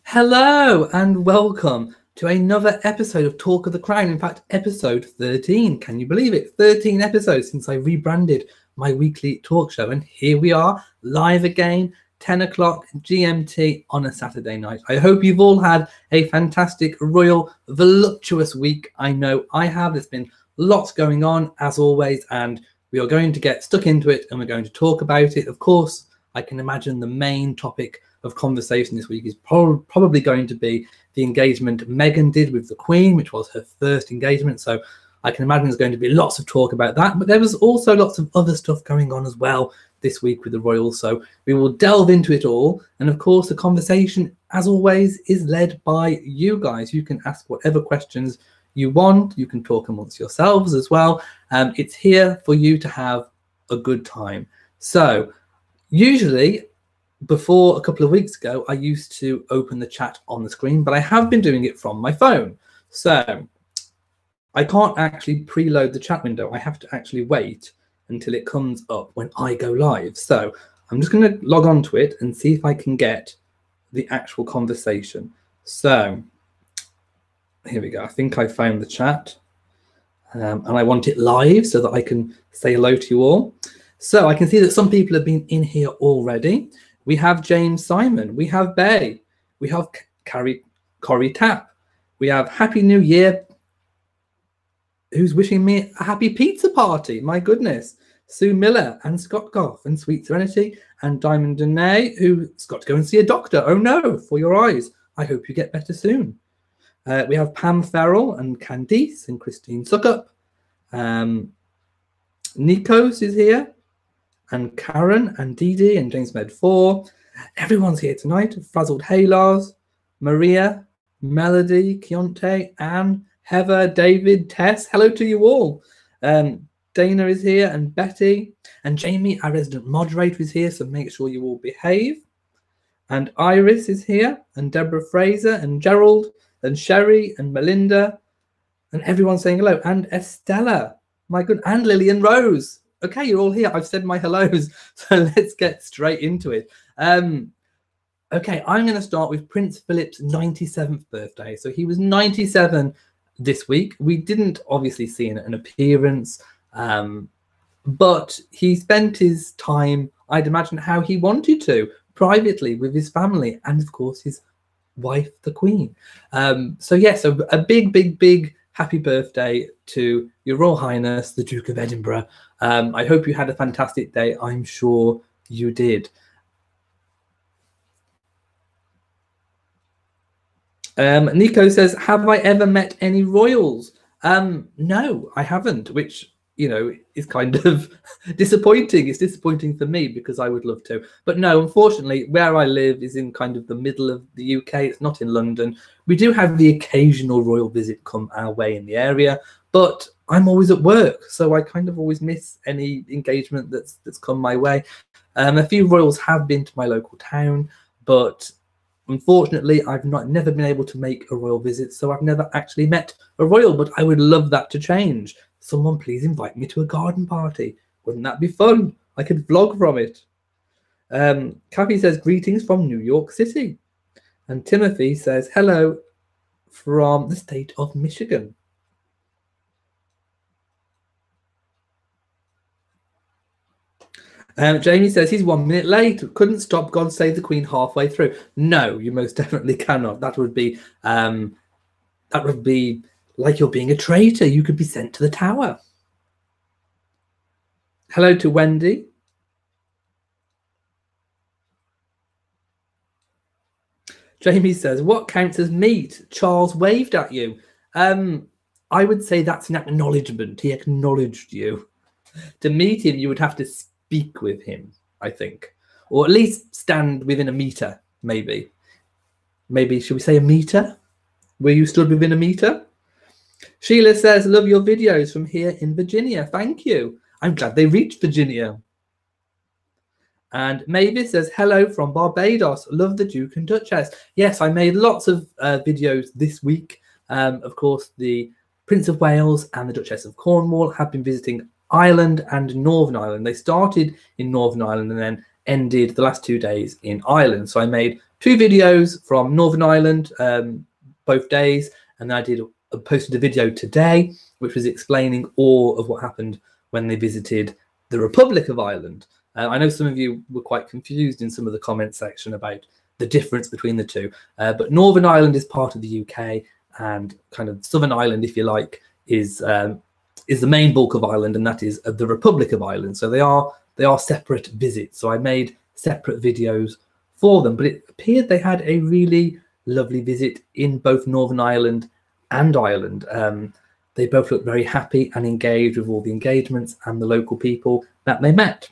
Hello and welcome to another episode of Talk of the Crown. In fact, episode 13. Can you believe it? 13 episodes since I rebranded my weekly talk show. And here we are, live again, 10 o'clock GMT on a Saturday night. I hope you've all had a fantastic, royal, voluptuous week. I know I have. There's been lots going on, as always, and we are going to get stuck into it and we're going to talk about it. Of course, I can imagine the main topic of conversation this week is probably going to be the engagement Meghan did with the Queen, which was her first engagement. So I can imagine there's going to be lots of talk about that. But there was also lots of other stuff going on as well this week with the royals. So we will delve into it all. And of course, the conversation, as always, is led by you guys. You can ask whatever questions you want. You can talk amongst yourselves as well. It's here for you to have a good time. So usually, before a couple of weeks ago, I used to open the chat on the screen, but I have been doing it from my phone. So I can't actually preload the chat window. I have to actually wait until it comes up when I go live. So I'm just going to log on to it and see if I can get the actual conversation. So here we go. I think I found the chat and I want it live so that I can say hello to you all. So I can see that some people have been in here already. We have James Simon, we have Bay, we have Corrie Tapp, we have Happy New Year, who's wishing me a happy pizza party, my goodness. Sue Miller and Scott Goff and Sweet Serenity and Diamond Danae, who's got to go and see a doctor. Oh no, for your eyes. I hope you get better soon. We have Pam Farrell and Candice and Christine Suckup. Nikos is here. And Karen and Dee Dee and James Med 4. Everyone's here tonight. Frazzled Haylars, Maria, Melody, Keontae, Anne, Heather, David, Tess. Hello to you all. Dana is here and Betty. And Jamie, our resident moderator, is here, so make sure you all behave. And Iris is here, and Deborah Fraser, and Gerald, and Sherry, and Melinda. And everyone's saying hello. And Estella, my good, and Lillian Rose. Okay, you're all here. I've said my hellos, so let's get straight into it. Okay, I'm going to start with Prince Philip's 97th birthday. So he was 97 this week. We didn't obviously see an appearance, but he spent his time, I'd imagine, how he wanted to, privately with his family and, of course, his wife, the Queen. So, yes, a big happy birthday to Your Royal Highness, the Duke of Edinburgh. I hope you had a fantastic day. I'm sure you did. Nico says, have I ever met any royals? No, I haven't, which, you know, is kind of disappointing. It's disappointing for me because I would love to. But no, unfortunately, where I live is in kind of the middle of the UK. It's not in London. We do have the occasional royal visit come our way in the area, but I'm always at work, so I kind of always miss any engagement that's come my way. A few royals have been to my local town, but unfortunately, I've never been able to make a royal visit, so I've never actually met a royal, but I would love that to change. Someone please invite me to a garden party. Wouldn't that be fun? I could vlog from it. Kathy says, greetings from New York City. And Timothy says, hello from the state of Michigan. Jamie says he's 1 minute late. Couldn't stop God Save the Queen halfway through. No, you most definitely cannot. That would be like you're being a traitor. You could be sent to the tower. Hello to Wendy. Jamie says, what counts as meat? Charles waved at you. I would say that's an acknowledgement. He acknowledged you. To meet him, you would have to speak with him, I think. Or at least stand within a meter, maybe. Maybe, should we say a meter? Were you stood within a meter? Sheila says, love your videos from here in Virginia. Thank you. I'm glad they reached Virginia. And Mavis says, hello from Barbados. Love the Duke and Duchess. Yes, I made lots of videos this week. Of course, the Prince of Wales and the Duchess of Cornwall have been visiting Ireland and Northern Ireland. They started in Northern Ireland and then ended the last 2 days in Ireland. So I made 2 videos from Northern Ireland, both days, and I posted a video today which was explaining all of what happened when they visited the Republic of Ireland. I know some of you were quite confused in some of the comment section about the difference between the two, but Northern Ireland is part of the UK, and kind of Southern Ireland, if you like, is the main bulk of Ireland, and that is the Republic of Ireland. So they are separate visits. So I made separate videos for them, but it appeared they had a really lovely visit in both Northern Ireland and Ireland. They both looked very happy and engaged with all the engagements and the local people that they met.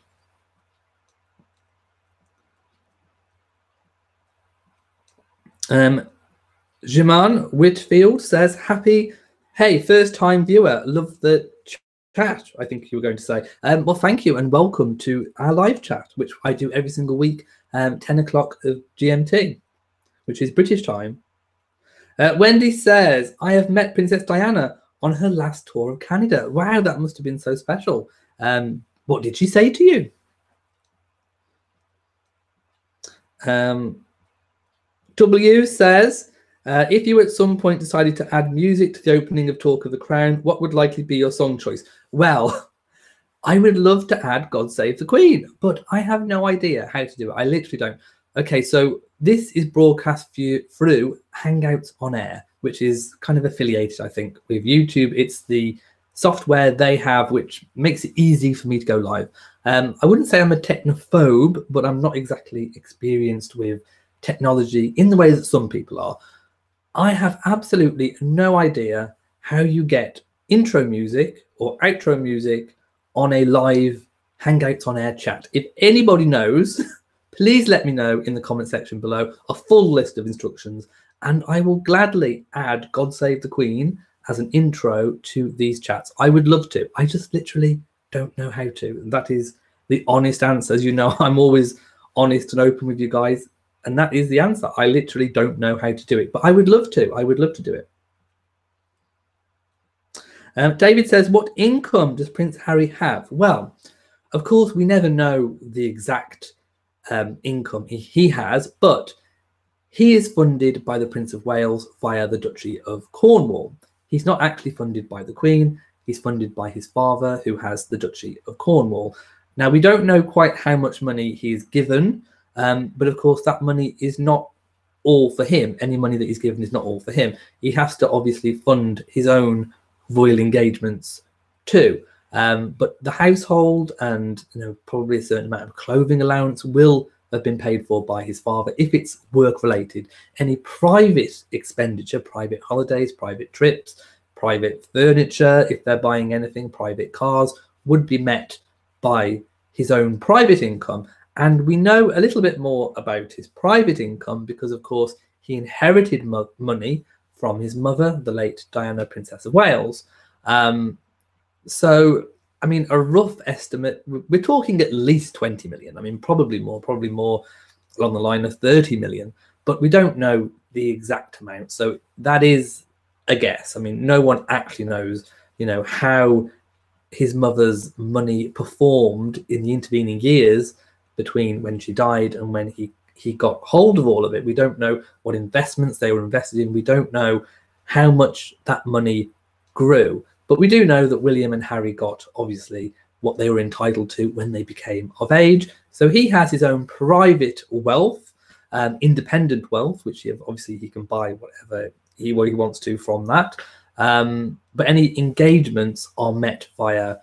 Jaman Whitfield says, hey, first time viewer, love the chat, I think you were going to say. Well, thank you and welcome to our live chat, which I do every single week, 10 o'clock of GMT, which is British time. Wendy says, I have met Princess Diana on her last tour of Canada. Wow, that must have been so special. What did she say to you? W says, if you at some point decided to add music to the opening of Talk of the Crown, what would likely be your song choice? Well, I would love to add God Save the Queen, but I have no idea how to do it. I literally don't. Okay, so this is broadcast through Hangouts on Air, which is kind of affiliated, I think, with YouTube. It's the software they have, which makes it easy for me to go live. I wouldn't say I'm a technophobe, but I'm not exactly experienced with technology in the way that some people are. I have absolutely no idea how you get intro music or outro music on a live Hangouts on Air chat. If anybody knows, please let me know in the comment section below a full list of instructions, and I will gladly add God Save the Queen as an intro to these chats. I would love to. I just literally don't know how to. And that is the honest answer. As you know, I'm always honest and open with you guys. And that is the answer. I literally don't know how to do it, but I would love to. I would love to do it. David says, what income does Prince Harry have? Well, of course, we never know the exact income he has, but he is funded by the Prince of Wales via the Duchy of Cornwall. He's not actually funded by the Queen. He's funded by his father, who has the Duchy of Cornwall. Now, we don't know quite how much money he is given, but of course, that money is not all for him. Any money that he's given is not all for him. He has to obviously fund his own royal engagements too. But the household and probably a certain amount of clothing allowance will have been paid for by his father if it's work related. Any private expenditure, private holidays, private trips, private furniture, if they're buying anything, private cars, would be met by his own private income. And we know a little bit more about his private income because, of course, he inherited money from his mother, the late Diana, Princess of Wales. So, I mean, a rough estimate, we're talking at least 20 million. I mean, probably more along the line of 30 million, but we don't know the exact amount. So that is a guess. I mean, no one actually knows, how his mother's money performed in the intervening years between when she died and when he got hold of all of it. We don't know what investments they were invested in. We don't know how much that money grew. But we do know that William and Harry got, obviously, what they were entitled to when they became of age. So he has his own private wealth, independent wealth, which obviously he can buy whatever he wants to from that. But any engagements are met via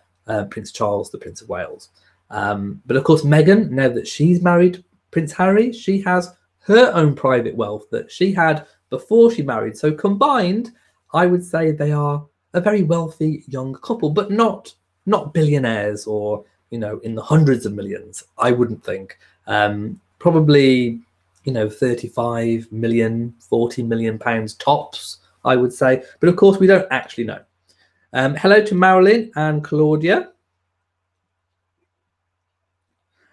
Prince Charles, the Prince of Wales. But of course, Meghan, now that she's married Prince Harry, she has her own private wealth that she had before she married. So combined, I would say they are a very wealthy young couple, but not billionaires or, in the hundreds of millions, I wouldn't think. Probably, 35 million, 40 million pounds tops, I would say. But of course, we don't actually know. Hello to Marilyn and Claudia.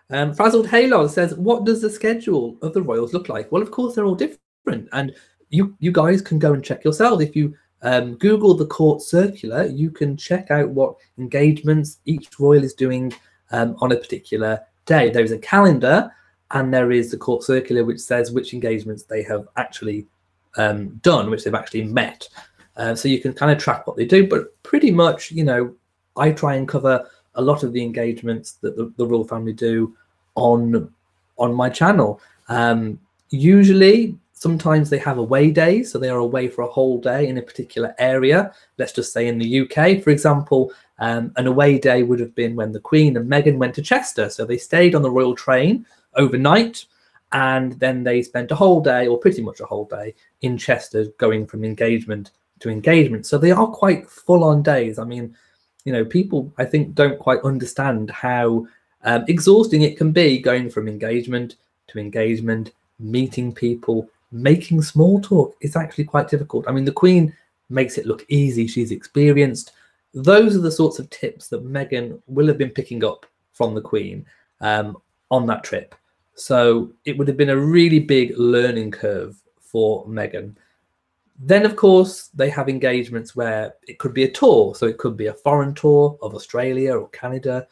Frazzled Halo says, what does the schedule of the royals look like? Well, of course, they're all different. And you guys can go and check yourself. If you Google the court circular, you can check out what engagements each royal is doing on a particular day. There is a calendar and there is the court circular which says which engagements they have actually done, which they've actually met. So you can kind of track what they do, but pretty much, you know, I try and cover a lot of the engagements that the royal family do on my channel. Usually, sometimes they have away days, so they are away for a whole day in a particular area. Let's just say in the UK, for example, an away day would have been when the Queen and Meghan went to Chester. So they stayed on the royal train overnight, and then they spent a whole day, or pretty much a whole day, in Chester, going from engagement to engagement. So they are quite full-on days. I mean, you know, people, I think, don't quite understand how exhausting it can be going from engagement to engagement, meeting people, making small talk. It's actually quite difficult. I mean, the Queen makes it look easy. She's experienced. Those are the sorts of tips that Meghan will have been picking up from the Queen on that trip. So it would have been a really big learning curve for Meghan. Then, of course, they have engagements where it could be a tour. So it could be a foreign tour of Australia or Canada,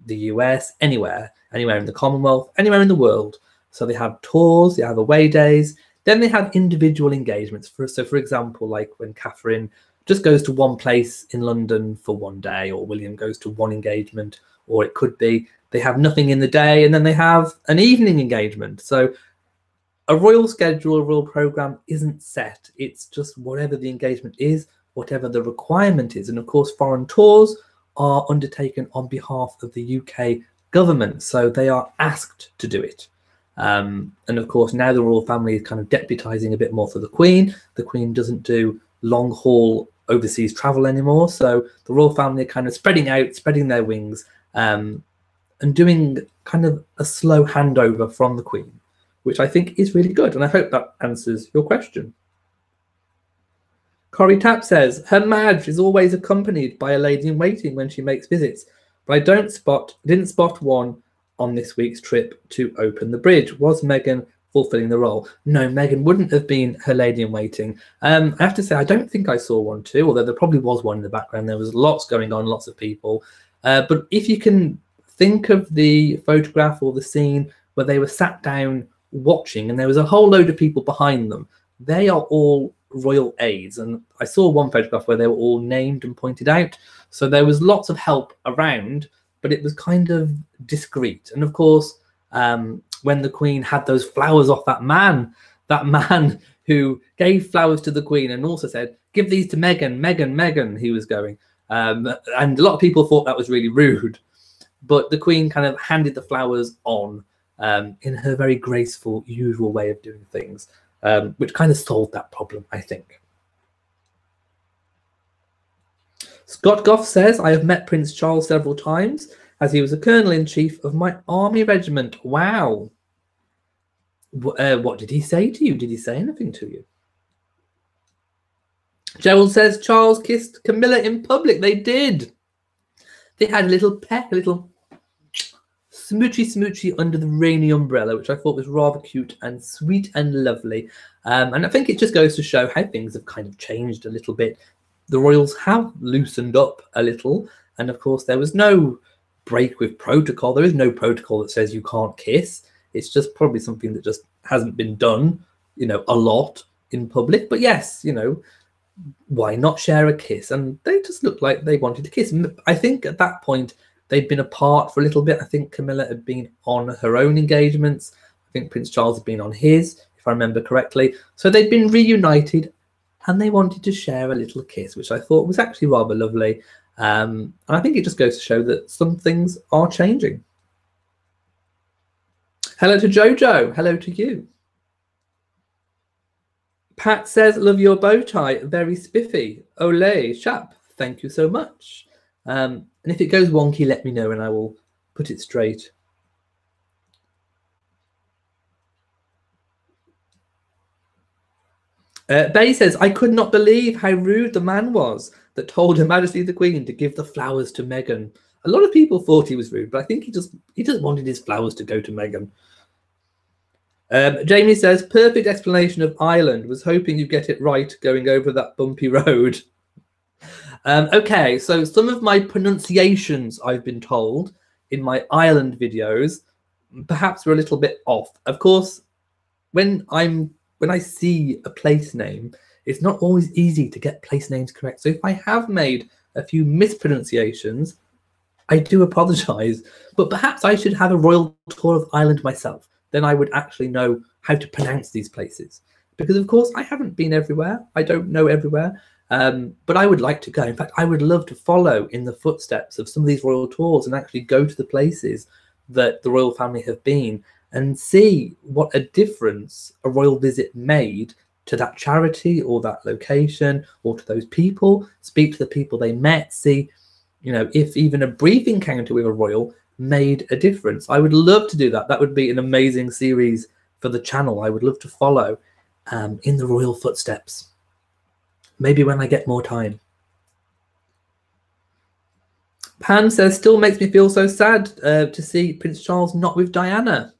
the US, anywhere in the Commonwealth, anywhere in the world. So they have tours, they have away days. Then they have individual engagements. So, for example, like when Catherine just goes to one place in London for one day, or William goes to one engagement, or it could be they have nothing in the day and then they have an evening engagement. So a royal schedule, a royal program isn't set. It's just whatever the engagement is, whatever the requirement is. And of course, foreign tours are undertaken on behalf of the UK government. So they are asked to do it. And of course, now the royal family is kind of deputizing a bit more for the Queen. The Queen doesn't do long haul overseas travel anymore. So the royal family are kind of spreading out, spreading their wings, and doing kind of a slow handover from the Queen, which I think is really good. And I hope that answers your question. Corrie Tapp says, her Madge is always accompanied by a lady in waiting when she makes visits, but I didn't spot one on this week's trip to open the bridge. Was Meghan fulfilling the role? No, Meghan wouldn't have been her lady in waiting. I have to say, I don't think I saw one too, although there probably was one in the background. There was lots going on, lots of people. But if you can think of the photograph or the scene where they were sat down watching and there was a whole load of people behind them, they are all royal aides. And I saw one photograph where they were all named and pointed out. So there was lots of help around, but it was kind of discreet. And of course, when the Queen had those flowers off that man who gave flowers to the Queen and also said, give these to Meghan, Meghan, Meghan, he was going. And a lot of people thought that was really rude. But the Queen kind of handed the flowers on in her very graceful, usual way of doing things, which kind of solved that problem, I think. Scott Goff says, I have met Prince Charles several times as he was a colonel-in-chief of my army regiment. Wow. What did he say to you? Did he say anything to you? Gerald says, Charles kissed Camilla in public. They did. They had a little peck, a little smoochy under the rainy umbrella, which I thought was rather cute and sweet and lovely. And I think it just goes to show how things have kind of changed a little bit. The royals have loosened up a little. And of course, there was no break with protocol. There is no protocol that says you can't kiss. It's just probably something that just hasn't been done, you know, a lot in public. But yes, you know, why not share a kiss? And they just looked like they wanted to kiss. I think at that point, they'd been apart for a little bit. I think Camilla had been on her own engagements. I think Prince Charles had been on his, if I remember correctly. So they'd been reunited and they wanted to share a little kiss, which I thought was actually rather lovely. And I think it just goes to show that some things are changing. Hello to Jojo. Hello to you. Pat says, love your bow tie. Very spiffy. Olé, chap. Thank you so much. And if it goes wonky, let me know and I will put it straight. Bay says, I could not believe how rude the man was that told Her Majesty the Queen to give the flowers to Meghan. A lot of people thought he was rude, but I think he just wanted his flowers to go to Meghan. Jamie says, perfect explanation of Ireland. Was hoping you get it right going over that bumpy road. Okay, so some of my pronunciations, I've been told, in my Ireland videos perhaps we're a little bit off. Of course, when I see a place name, it's not always easy to get place names correct. So if I have made a few mispronunciations, I do apologize. But perhaps I should have a royal tour of Ireland myself. Then I would actually know how to pronounce these places. Because, of course, I haven't been everywhere. I don't know everywhere. But I would like to go. In fact, I would love to follow in the footsteps of some of these royal tours and actually go to the places that the royal family have been and see what a difference a royal visit made to that charity or that location or to those people, speak to the people they met, see, you know, if even a brief encounter with a royal made a difference. I would love to do that. That would be an amazing series for the channel. I would love to follow in the royal footsteps. Maybe when I get more time. Pam says, still makes me feel so sad to see Prince Charles not with Diana.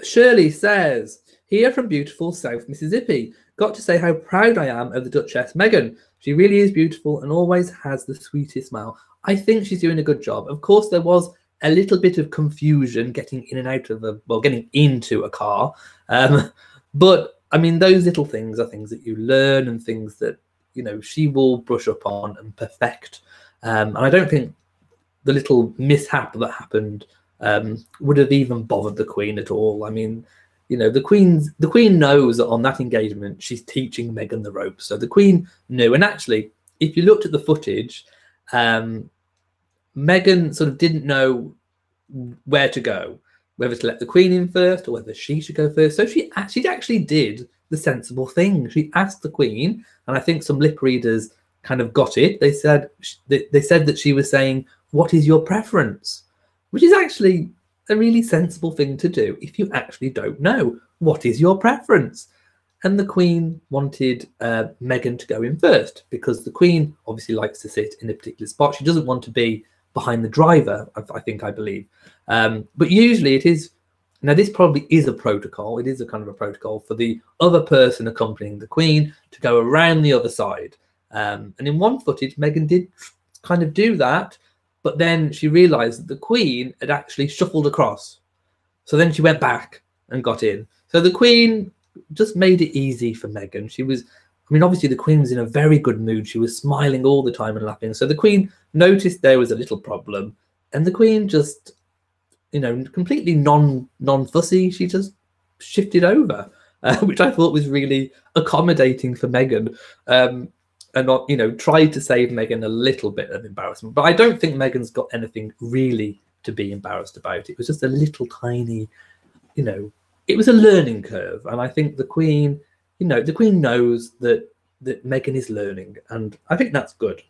Shirley says, here from beautiful South Mississippi. Got to say how proud I am of the Duchess Meghan. She really is beautiful and always has the sweetest smile. I think she's doing a good job. Of course, there was a little bit of confusion getting in and out of getting into a car. But I mean, those little things are things that you learn and things that, you know, she will brush up on and perfect. And I don't think the little mishap that happened would have even bothered the Queen at all. I mean, you know, the Queen knows that on that engagement she's teaching Meghan the ropes. So the Queen knew. And actually, if you looked at the footage, Meghan sort of didn't know where to go, whether to let the Queen in first or whether she should go first. So she actually did the sensible thing. She asked the Queen, and I think some lip readers kind of got it. They said that she was saying, "What is your preference?" Which is actually a really sensible thing to do if you actually don't know what is your preference. And the Queen wanted Meghan to go in first because the Queen obviously likes to sit in a particular spot. She doesn't want to be behind the driver, I believe. But usually it is, now this probably is a protocol. It is a kind of a protocol for the other person accompanying the Queen to go around the other side. And in one footage, Meghan did kind of do that, but then she realized that the Queen had actually shuffled across. So then she went back and got in. So the Queen just made it easy for Meghan. She was, I mean, obviously the Queen was in a very good mood. She was smiling all the time and laughing. So the Queen noticed there was a little problem, and the Queen just, you know, completely non-fussy, she just shifted over, which I thought was really accommodating for Meghan. And not, you know, tried to save Meghan a little bit of embarrassment. But I don't think Meghan's got anything really to be embarrassed about. It was just a little tiny, you know, it was a learning curve. And I think the Queen, you know, the Queen knows that Meghan is learning. And I think that's good.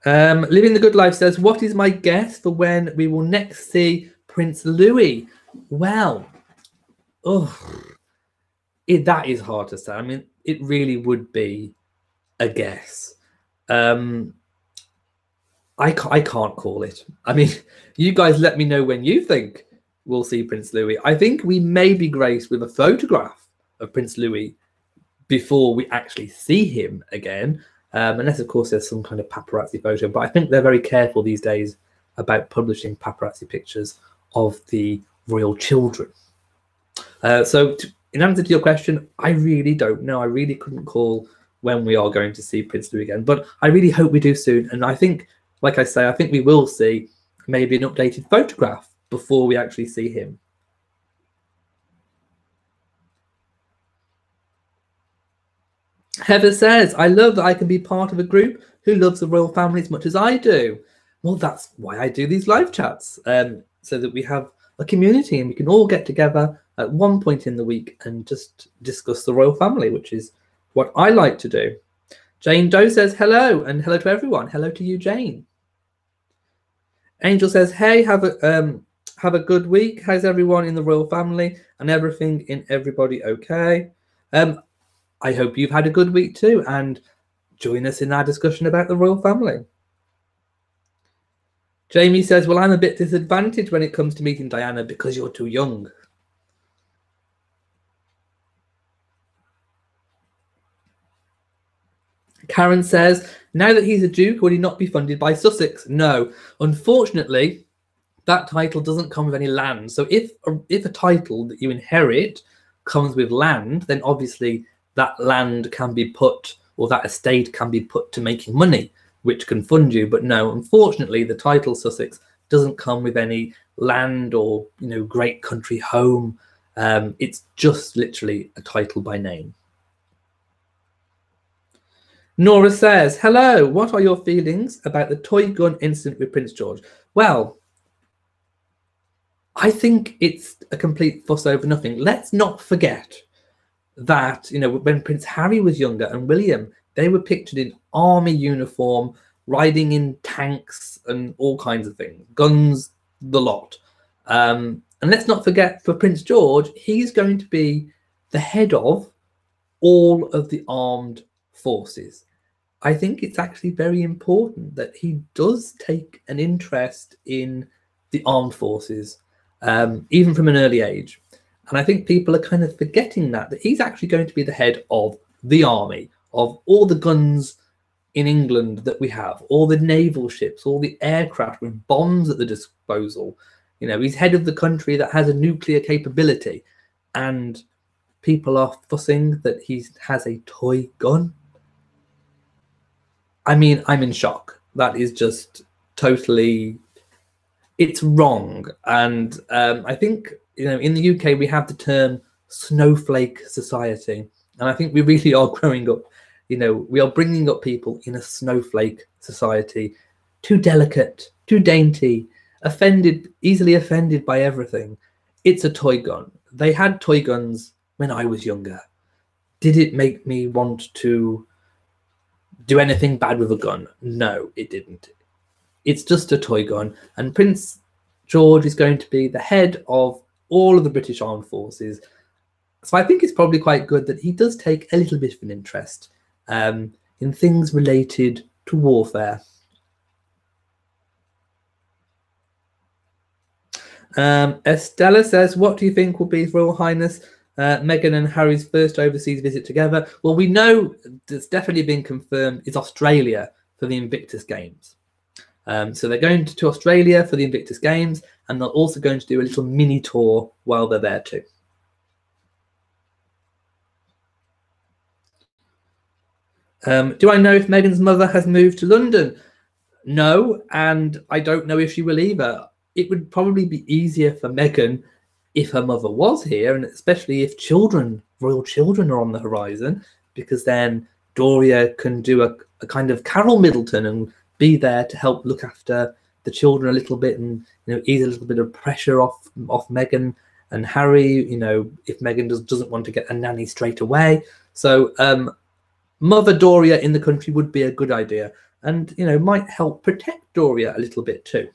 Living the Good Life says, what is my guess for when we will next see Prince Louis? Well, that is hard to say. I mean, it really would be a guess. I can't call it. I mean, you guys let me know when you think we'll see Prince Louis. I think we may be graced with a photograph of Prince Louis before we actually see him again. Unless, of course, there's some kind of paparazzi photo. But I think they're very careful these days about publishing paparazzi pictures of the royal children. So in answer to your question, I really don't know. I really couldn't call when we are going to see Prince Louis again. But I really hope we do soon. And I think, like I say, I think we will see maybe an updated photograph before we actually see him. Heather says, I love that I can be part of a group who loves the royal family as much as I do. Well, that's why I do these live chats, so that we have a community and we can all get together at one point in the week and just discuss the royal family, which is what I like to do. Jane Doe says, hello, and hello to everyone. Hello to you, Jane. Angel says, hey, have a good week. How's everyone in the royal family and everything in everybody okay? I hope you've had a good week too, and join us in our discussion about the royal family. Jamie says, well, I'm a bit disadvantaged when it comes to meeting Diana because you're too young. Karen says, now that he's a duke, would he not be funded by Sussex? No. Unfortunately, that title doesn't come with any land. So if a title that you inherit comes with land, then obviously that land can be put, or that estate can be put to making money, which can fund you. But no, unfortunately, the title Sussex doesn't come with any land or, great country home. It's just literally a title by name. Nora says, hello, what are your feelings about the toy gun incident with Prince George? Well, I think it's a complete fuss over nothing. Let's not forget that, when Prince Harry was younger and William, they were pictured in army uniform, riding in tanks and all kinds of things, guns, the lot. And let's not forget, for Prince George, he's going to be the head of all of the armed forces. I think it's actually very important that he does take an interest in the armed forces, even from an early age. And I think people are kind of forgetting that he's actually going to be the head of the army, of all the guns in England that we have, all the naval ships, all the aircraft with bombs at the disposal. He's head of the country that has a nuclear capability, and people are fussing that he has a toy gun. I mean, I'm in shock. That is just totally, it's wrong. And I think, in the UK, we have the term snowflake society. And I think we really are growing up, we are bringing up people in a snowflake society, too delicate, too dainty, easily offended by everything. It's a toy gun. They had toy guns when I was younger. Did it make me want to do anything bad with a gun? No, it didn't. It's just a toy gun. And Prince George is going to be the head of all of the British Armed Forces. So I think it's probably quite good that he does take a little bit of an interest in things related to warfare. Estella says, what do you think will be His Royal Highness Meghan and Harry's first overseas visit together? Well, we know that's definitely been confirmed is Australia for the Invictus Games. So they're going to Australia for the Invictus Games, and they're also going to do a little mini tour while they're there too. Do I know if Meghan's mother has moved to London? No, and I don't know if she will either. It would probably be easier for Meghan if her mother was here, and especially if royal children are on the horizon, because then Doria can do a kind of Carol Middleton and be there to help look after the children a little bit, and ease a little bit of pressure off Meghan and Harry, if Meghan doesn't want to get a nanny straight away. So Mother Doria in the country would be a good idea, and might help protect Doria a little bit too.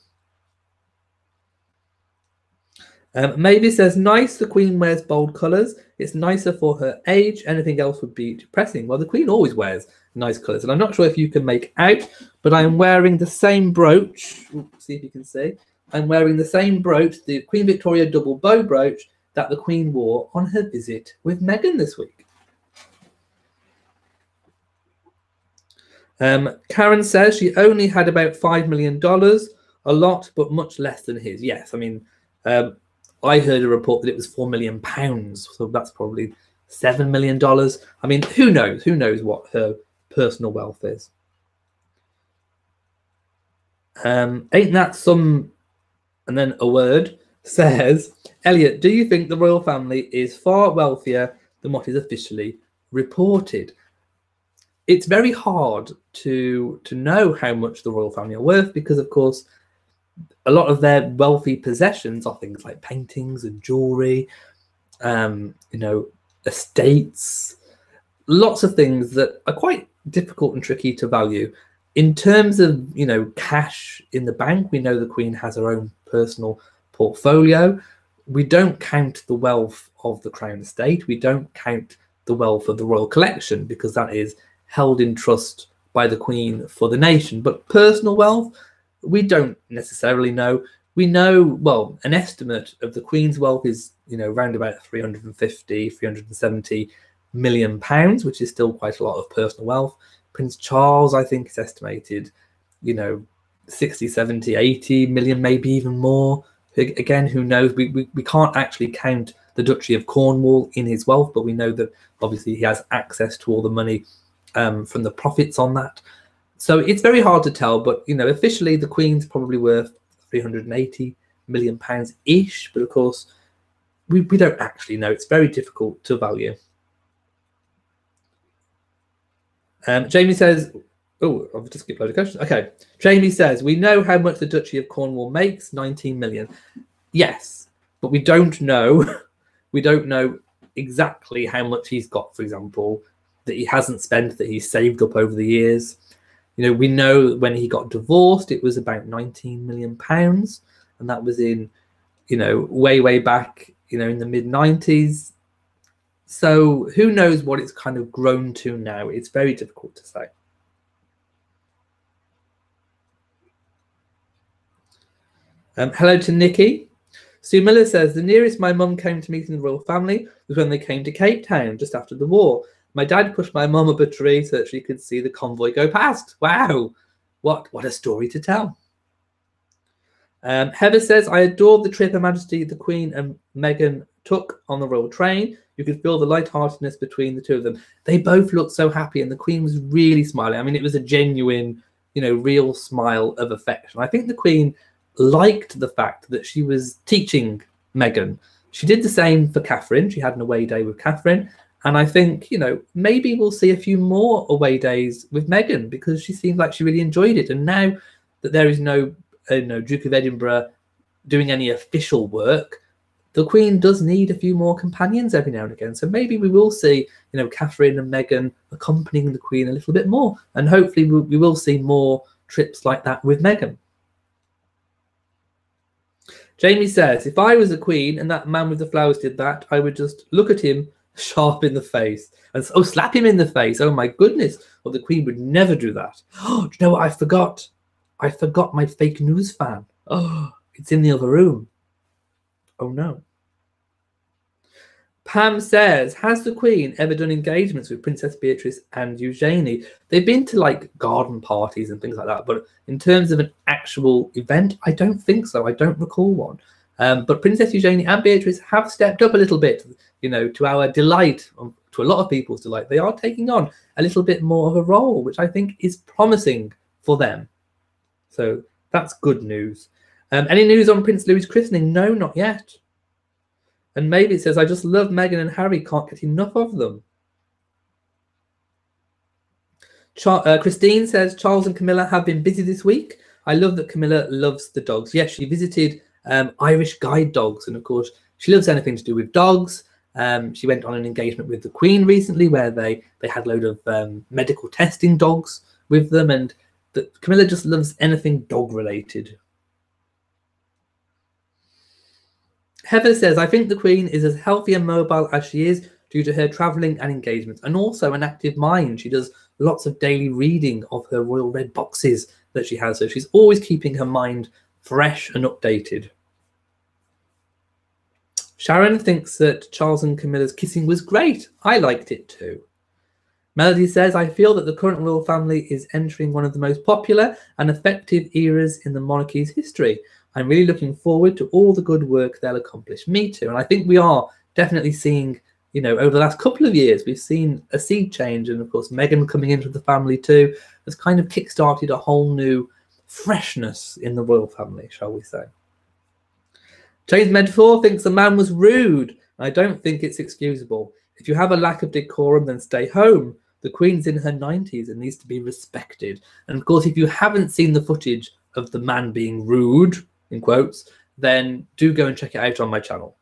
Mavis says, nice, the Queen wears bold colours. It's nicer for her age. Anything else would be depressing. Well, the Queen always wears nice colours. And I'm not sure if you can make out, but I'm wearing the same brooch. See if you can see. I'm wearing the same brooch, the Queen Victoria double bow brooch, that the Queen wore on her visit with Meghan this week. Karen says she only had about $5 million. A lot, but much less than his. Yes, I mean... I heard a report that it was £4 million, so that's probably $7 million. I mean, who knows? Who knows what her personal wealth is? Ain't that some? And then a word says, Elliot, do you think the royal family is far wealthier than what is officially reported? It's very hard to know how much the royal family are worth, because, of course, a lot of their wealthy possessions are things like paintings and jewelry, estates, lots of things that are quite difficult and tricky to value. In terms of, cash in the bank, we know the Queen has her own personal portfolio. We don't count the wealth of the Crown Estate. We don't count the wealth of the Royal Collection, because that is held in trust by the Queen for the nation. But personal wealth, we don't necessarily know. We know, well, an estimate of the Queen's wealth is, around about 350, 370 million, which is still quite a lot of personal wealth. Prince Charles, I think, is estimated, 60, 70, 80 million, maybe even more. Again, who knows? We can't actually count the Duchy of Cornwall in his wealth, but we know that obviously he has access to all the money from the profits on that. So it's very hard to tell, but officially the Queen's probably worth 380 million pounds ish, but of course we don't actually know. It's very difficult to value. Jamie says, oh, I've just skipped a load of questions. Okay, Jamie says, we know how much the Duchy of Cornwall makes, 19 million. Yes, but we don't know. We don't know exactly how much he's got, for example, that he hasn't spent, that he's saved up over the years. We know when he got divorced, it was about 19 million pounds, and that was in, way back, in the mid-90s. So who knows what it's kind of grown to now? It's very difficult to say. Hello to Nikki. Sue Miller says, the nearest my mum came to meeting the royal family was when they came to Cape Town just after the war. My dad pushed my mum up a tree so that she could see the convoy go past. Wow, what a story to tell. Heather says, I adored the trip Her Majesty the Queen and Meghan took on the royal train. You could feel the lightheartedness between the two of them. They both looked so happy, and the Queen was really smiling. I mean, it was a genuine, real smile of affection. I think the Queen liked the fact that she was teaching Meghan. She did the same for Catherine. She had an away day with Catherine. And I think, maybe we'll see a few more away days with Meghan, because she seemed like she really enjoyed it. And now that there is no Duke of Edinburgh doing any official work, the Queen does need a few more companions every now and again. So maybe we will see, Catherine and Meghan accompanying the Queen a little bit more. And hopefully we will see more trips like that with Meghan. Jamie says, if I was a queen and that man with the flowers did that, I would just look at him sharp in the face and slap him in the face. Oh my goodness. Well, the Queen would never do that. Oh, do you know what I forgot? I forgot my fake news fan. Oh, it's in the other room. Oh no. Pam says, has the Queen ever done engagements with Princess Beatrice and Eugenie? They've been to like garden parties and things like that, but in terms of an actual event, I don't think so. I don't recall one. But Princess Eugenie and Beatrice have stepped up a little bit, to our delight, to a lot of people's delight. They are taking on a little bit more of a role, which I think is promising for them. So that's good news. Any news on Prince Louis's christening? No, not yet. And maybe it says, I just love Meghan and Harry, can't get enough of them. Christine says, Charles and Camilla have been busy this week. I love that Camilla loves the dogs. Yes, she visited Irish guide dogs. And of course, she loves anything to do with dogs. She went on an engagement with the Queen recently where they had a load of medical testing dogs with them. And Camilla just loves anything dog related. Heather says, I think the Queen is as healthy and mobile as she is due to her travelling and engagements, and also an active mind. She does lots of daily reading of her royal red boxes that she has, so she's always keeping her mind fresh and updated. Sharon thinks that Charles and Camilla's kissing was great. I liked it too. Melody says, I feel that the current royal family is entering one of the most popular and effective eras in the monarchy's history. I'm really looking forward to all the good work they'll accomplish. Me too. And I think we are definitely seeing, over the last couple of years, we've seen a sea change. And of course, Meghan coming into the family too has kind of kickstarted a whole new freshness in the royal family, shall we say. James Medford thinks the man was rude. I don't think it's excusable. If you have a lack of decorum, then stay home. The Queen's in her 90s and needs to be respected. And of course, if you haven't seen the footage of the man being rude, in quotes, then do go and check it out on my channel.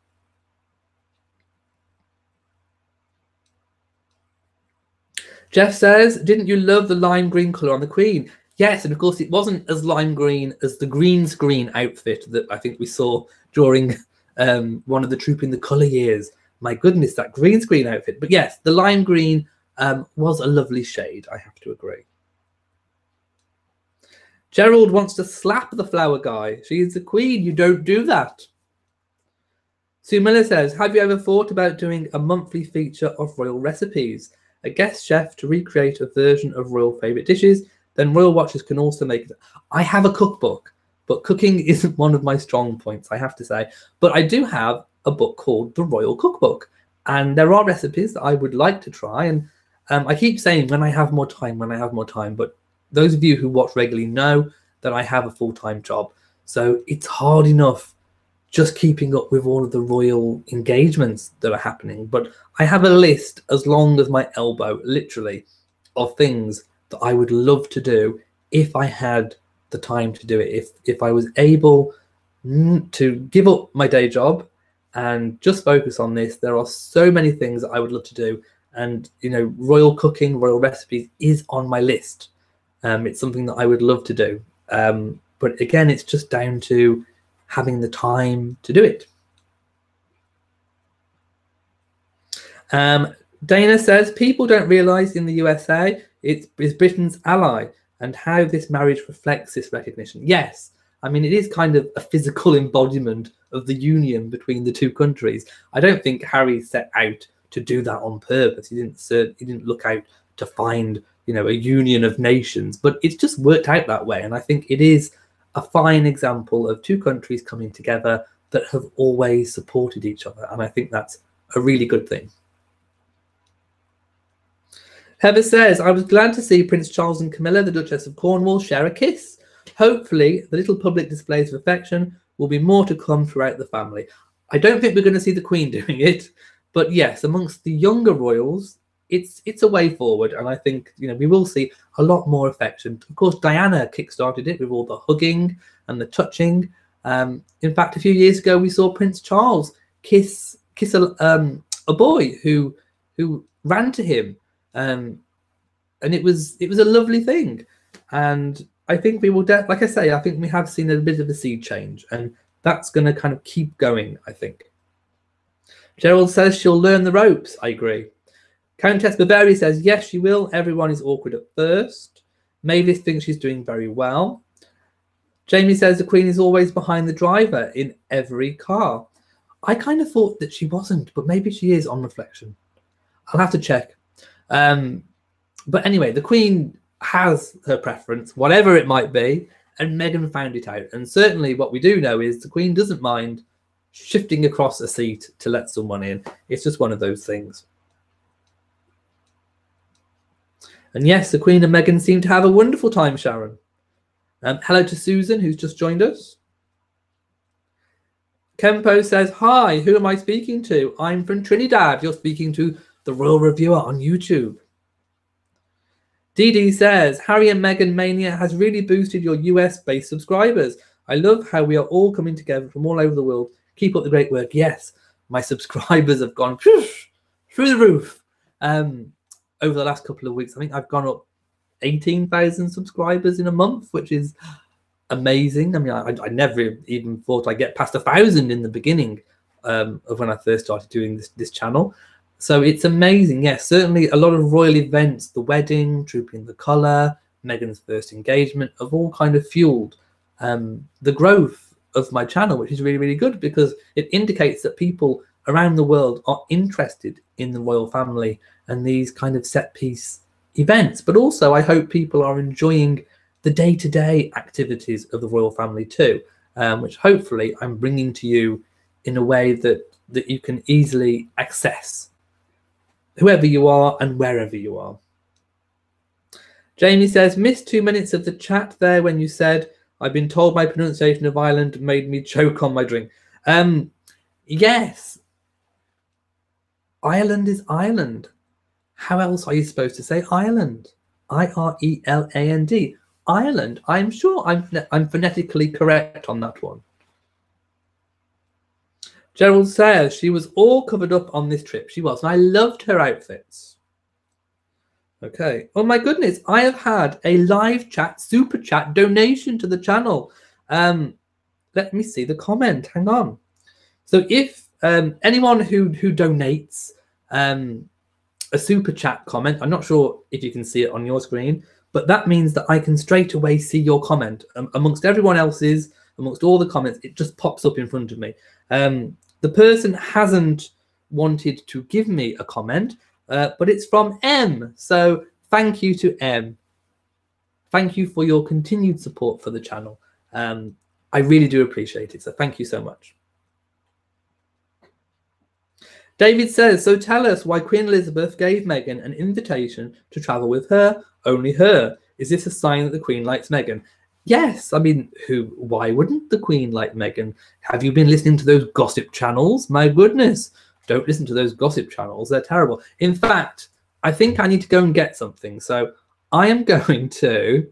Jeff says, didn't you love the lime green colour on the Queen? Yes, and of course it wasn't as lime green as the green screen outfit that I think we saw during one of the Trooping the Colour years. My goodness, that green screen outfit. But yes, the lime green was a lovely shade, I have to agree. Gerald wants to slap the flower guy. She is the Queen. You don't do that. Sue Miller says, have you ever thought about doing a monthly feature of royal recipes? A guest chef to recreate a version of royal favourite dishes, then royal watchers can also make it. I have a cookbook, but cooking isn't one of my strong points, I have to say. But I do have a book called The Royal Cookbook, and there are recipes that I would like to try. And I keep saying when I have more time, but those of you who watch regularly know that I have a full-time job. So it's hard enough just keeping up with all of the royal engagements that are happening. But I have a list as long as my elbow, literally, of things that I would love to do if I had the time to do it. If I was able to give up my day job and just focus on this, there are so many things that I would love to do. And, you know, royal cooking, royal recipes is on my list. It's something that I would love to do. But again, it's just down to having the time to do it. Dana says, people don't realise in the USA it's Britain's ally and how this marriage reflects this recognition. Yes, I mean, it is kind of a physical embodiment of the union between the two countries. I don't think Harry set out to do that on purpose. He didn't look out to find, you know, a union of nations, but it's just worked out that way. And I think it is a fine example of two countries coming together that have always supported each other. And I think that's a really good thing. Heather says, I was glad to see Prince Charles and Camilla, the Duchess of Cornwall, share a kiss. Hopefully, the little public displays of affection will be more to come throughout the family. I don't think we're going to see the Queen doing it, but yes, amongst the younger royals, it's a way forward, and I think, you know, we will see a lot more affection. Of course, Diana kickstarted it with all the hugging and the touching. In fact, a few years ago, we saw Prince Charles kiss a boy who ran to him, and it was a lovely thing. And I think we will, like I say, I think we have seen a bit of a sea change, and that's going to kind of keep going, I think. Gerald says she'll learn the ropes. I agree. Countess Bavaria says, yes, she will. Everyone is awkward at first. Mavis thinks she's doing very well. Jamie says the Queen is always behind the driver in every car. I kind of thought that she wasn't, but maybe she is on reflection. I'll have to check. But anyway, the Queen has her preference, whatever it might be, and Meghan found it out. And certainly what we do know is the Queen doesn't mind shifting across a seat to let someone in. It's just one of those things. And yes, the Queen and Meghan seem to have a wonderful time, Sharon. Hello to Susan, who's just joined us. Kempo says, hi, who am I speaking to? I'm from Trinidad. You're speaking to the Royal Reviewer on YouTube. Dee says, Harry and Meghan Mania has really boosted your US-based subscribers. I love how we are all coming together from all over the world. Keep up the great work. Yes, my subscribers have gone through the roof. Over the last couple of weeks, I think I've gone up 18,000 subscribers in a month, which is amazing. I mean, I never even thought I'd get past 1,000 in the beginning of when I first started doing this channel. So it's amazing. Yes, certainly a lot of royal events, the wedding, Trooping the Colour, Meghan's first engagement, have all kind of fueled the growth of my channel, which is really, really good, because it indicates that people around the world are interested in the royal family and these kind of set piece events. But also I hope people are enjoying the day-to-day activities of the royal family too, which hopefully I'm bringing to you in a way that you can easily access, whoever you are and wherever you are. Jamie says, missed 2 minutes of the chat there when you said, I've been told my pronunciation of Ireland made me choke on my drink. Yes, Ireland is Ireland. How else are you supposed to say Ireland? I-R-E-L-A-N-D. Ireland. I'm sure I'm phonetically correct on that one. Gerald says she was all covered up on this trip. She was, and I loved her outfits. Okay. Oh my goodness, I have had a live chat, super chat donation to the channel. Let me see the comment. Hang on. So if anyone who donates a super chat comment, I'm not sure if you can see it on your screen, but that means that I can straight away see your comment amongst everyone else's, amongst all the comments. It just pops up in front of me. The person hasn't wanted to give me a comment, but it's from M. So thank you to M. Thank you for your continued support for the channel. I really do appreciate it. So thank you so much. David says, so tell us why Queen Elizabeth gave Meghan an invitation to travel with her, only her. Is this a sign that the Queen likes Meghan? Yes, I mean, why wouldn't the Queen like Meghan? Have you been listening to those gossip channels? My goodness, don't listen to those gossip channels. They're terrible. In fact, I think I need to go and get something. So I am going to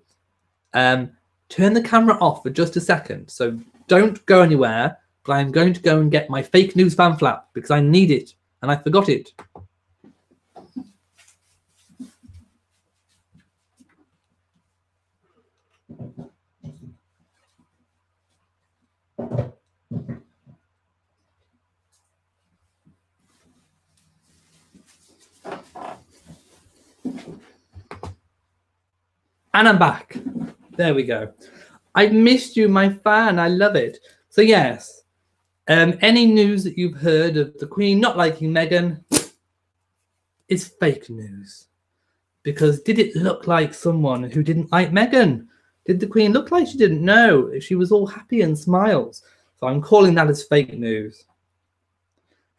turn the camera off for just a second. So don't go anywhere. But I'm going to go and get my fake news fan flap because I need it and I forgot it. And I'm back. There we go. I missed you, my fan. I love it. So yes. Any news that you've heard of the Queen not liking Meghan is fake news. Because did it look like someone who didn't like Meghan? Did the Queen look like she didn't know? She was all happy and smiles. So I'm calling that as fake news.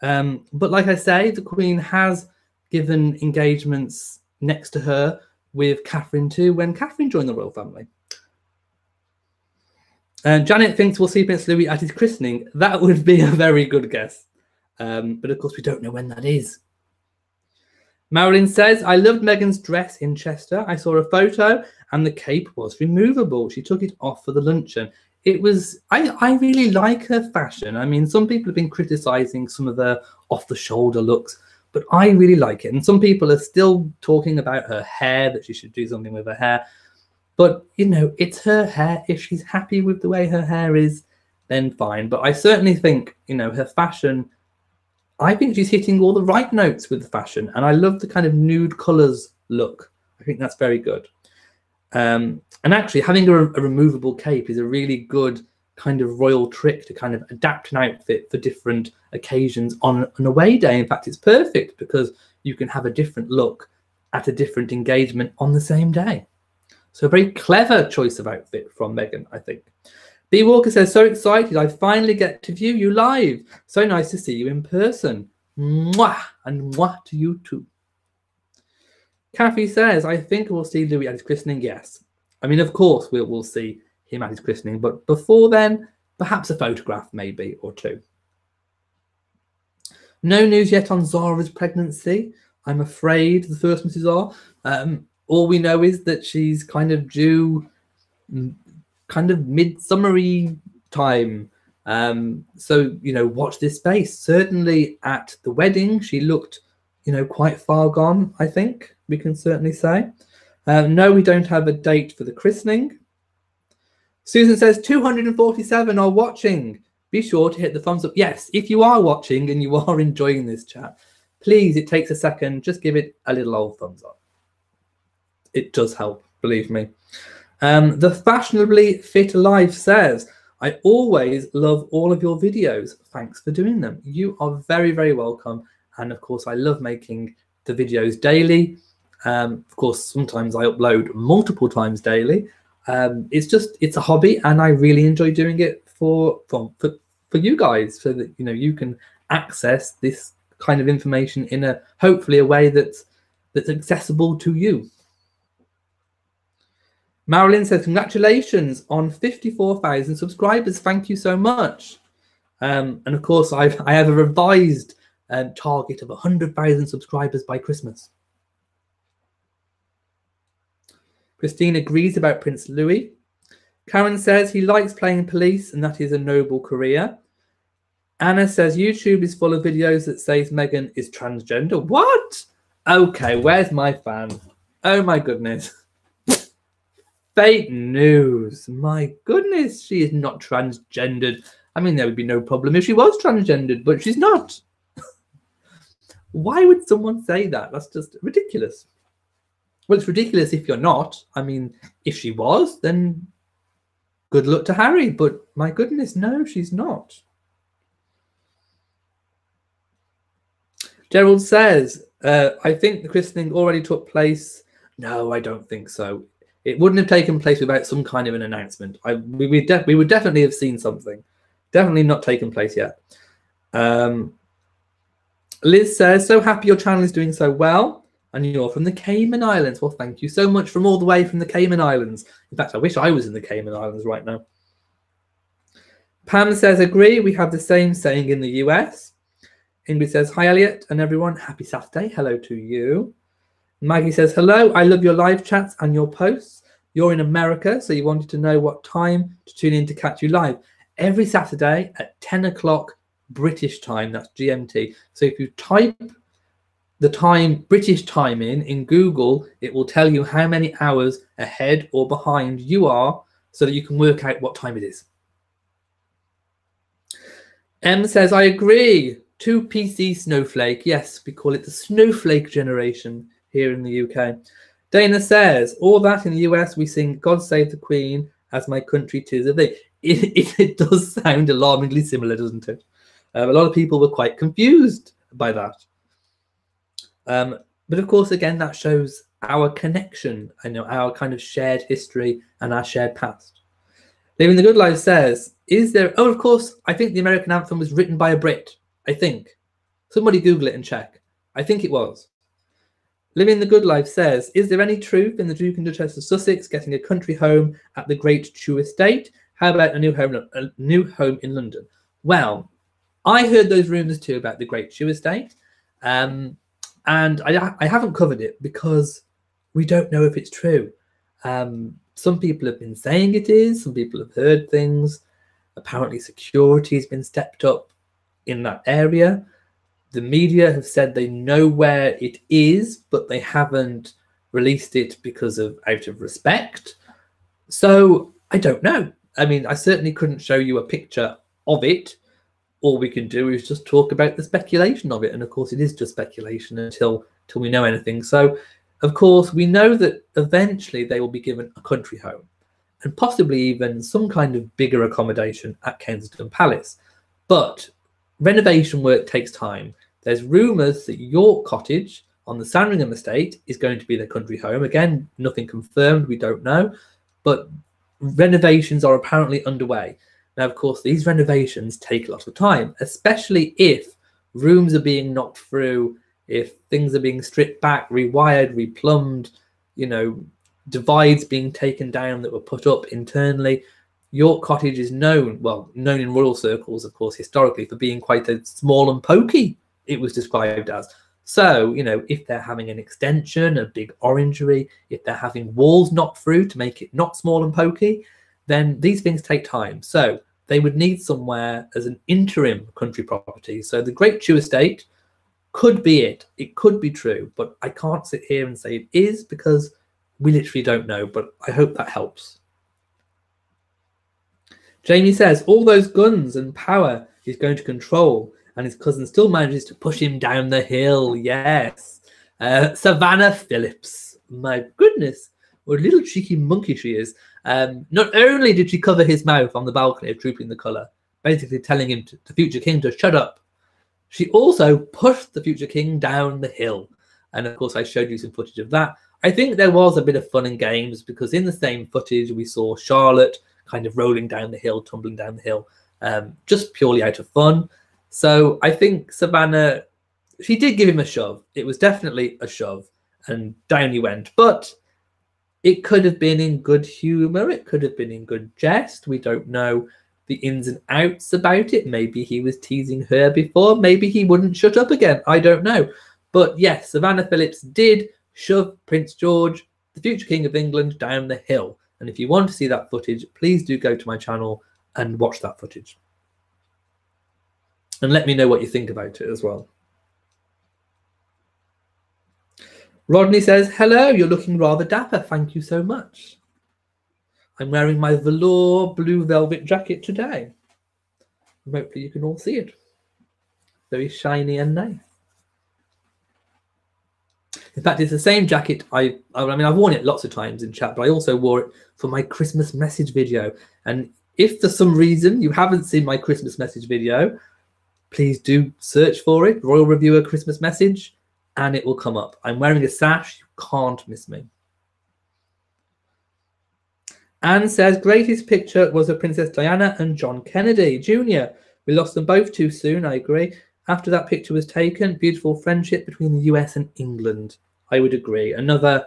But like I say, the Queen has given engagements next to her with Catherine too when Catherine joined the royal family. Janet thinks we'll see Prince Louis at his christening. That would be a very good guess. But of course, we don't know when that is. Marilyn says, I loved Meghan's dress in Chester. I saw a photo and the cape was removable. She took it off for the luncheon. It was, I really like her fashion. I mean, some people have been criticizing some of the off-the-shoulder looks, but I really like it. And some people are still talking about her hair, that she should do something with her hair. But, you know, it's her hair. If she's happy with the way her hair is, then fine. But I certainly think, you know, her fashion, I think she's hitting all the right notes with the fashion. And I love the kind of nude colours look. I think that's very good. And actually, having a removable cape is a really good kind of royal trick to kind of adapt an outfit for different occasions on an away day. In fact, it's perfect because you can have a different look at a different engagement on the same day. So a very clever choice of outfit from Meghan, I think. B. Walker says, so excited. I finally get to view you live. So nice to see you in person. Mwah! And mwah to you too. Kathy says, I think we'll see Louis at his christening. Yes. I mean, of course, we'll see him at his christening. But before then, perhaps a photograph maybe or two. No news yet on Zara's pregnancy. I'm afraid the first Mrs. R. All we know is that she's kind of due kind of midsummery time. So, you know, watch this space. Certainly at the wedding, she looked, you know, quite far gone, I think we can certainly say. No, we don't have a date for the christening. Susan says 247 are watching. Be sure to hit the thumbs up. Yes, if you are watching and you are enjoying this chat, please, it takes a second. Just give it a little old thumbs up. It does help, believe me. The Fashionably Fit Life says, I always love all of your videos. Thanks for doing them. You are very, very welcome. And of course, I love making the videos daily. Of course, sometimes I upload multiple times daily. It's a hobby, and I really enjoy doing it for you guys, so that, you know, you can access this kind of information in hopefully a way that's accessible to you. Marilyn says, congratulations on 54,000 subscribers. Thank you so much. And of course, I have a revised target of 100,000 subscribers by Christmas. Christine agrees about Prince Louis. Karen says he likes playing police and that is a noble career. Anna says YouTube is full of videos that says Meghan is transgender. What? Okay, where's my fan? Oh my goodness. Fake news. My goodness, she is not transgendered. I mean, there would be no problem if she was transgendered, but she's not. Why would someone say that? That's just ridiculous. Well, it's ridiculous if you're not. I mean, if she was, then good luck to Harry. But my goodness, no, she's not. Gerald says, I think the christening already took place. No, I don't think so. It wouldn't have taken place without some kind of an announcement. We would definitely have seen something. Definitely not taken place yet. Liz says, so happy your channel is doing so well. And you're from the Cayman Islands. Well, thank you so much from all the way from the Cayman Islands. In fact, I wish I was in the Cayman Islands right now. Pam says, agree. We have the same saying in the US. Ingrid says, hi, Elliot and everyone. Happy Saturday. Hello to you. Maggie says, hello. I love your live chats and your posts. You're in America, so you wanted to know what time to tune in to catch you live. Every Saturday at 10 o'clock British time. That's GMT. So if you type the time, British time in Google, it will tell you how many hours ahead or behind you are so that you can work out what time it is. M says, I agree. 2 PC snowflake. Yes, we call it the snowflake generation here in the UK. Dana says, all that in the US, we sing God Save the Queen as my country 'tis a thing. It does sound alarmingly similar, doesn't it? A lot of people were quite confused by that. But of course, again, that shows our connection, our kind of shared history and our shared past. Living the Good Life says, is there... Oh, of course, I think the American anthem was written by a Brit. I think. Somebody Google it and check. I think it was. Living the Good Life says, is there any truth in the Duke and Duchess of Sussex getting a country home at the Great Chew Estate? How about a new home in London? Well, I heard those rumours too about the Great Chew Estate. And I haven't covered it because we don't know if it's true. Some people have been saying it is. Some people have heard things. Apparently security has been stepped up in that area. The media have said they know where it is, but they haven't released it because of out of respect. So I don't know. I mean, I certainly couldn't show you a picture of it. All we can do is just talk about the speculation of it. And of course, it is just speculation until we know anything. So, of course, we know that eventually they will be given a country home and possibly even some kind of bigger accommodation at Kensington Palace. But renovation work takes time. There's rumours that York Cottage on the Sandringham estate is going to be their country home. Again, nothing confirmed, we don't know. But renovations are apparently underway. Now, of course, these renovations take a lot of time, especially if rooms are being knocked through, if things are being stripped back, rewired, replumbed, divides being taken down that were put up internally. York Cottage is known in royal circles, of course, historically for being quite a small and pokey, it was described as. So, if they're having an extension, a big orangery, if they're having walls knocked through to make it not small and pokey, then these things take time. So they would need somewhere as an interim country property. So the Great Chew Estate could be it. It could be true, but I can't sit here and say it is because we literally don't know, but I hope that helps. Jamie says, all those guns and power he's going to control, and his cousin still manages to push him down the hill. Yes. Savannah Phillips. My goodness. What a little cheeky monkey she is. Not only did she cover his mouth on the balcony of Trooping the Colour, basically telling him, the future king, to shut up, she also pushed the future king down the hill. And of course, I showed you some footage of that. I think there was a bit of fun and games because in the same footage, we saw Charlotte kind of rolling down the hill, tumbling down the hill, just purely out of fun. So I think Savannah, she did give him a shove. It was definitely a shove and down he went. But it could have been in good humor. It could have been in good jest. We don't know the ins and outs about it. Maybe he was teasing her before. Maybe he wouldn't shut up again. I don't know. But yes, Savannah Phillips did shove Prince George, the future King of England, down the hill. And if you want to see that footage, please do go to my channel and watch that footage. And let me know what you think about it as well. Rodney says, hello, you're looking rather dapper. Thank you so much. I'm wearing my velour blue velvet jacket today. Hopefully you can all see it. Very shiny and nice. In fact, it's the same jacket. I mean, I've worn it lots of times in chat, but I also wore it for my Christmas message video. And if for some reason you haven't seen my Christmas message video, please do search for it, Royal Reviewer Christmas message, and it will come up. I'm wearing a sash. You can't miss me. Anne says, greatest picture was of Princess Diana and John Kennedy Jr. We lost them both too soon, I agree. After that picture was taken, beautiful friendship between the US and England. I would agree. Another,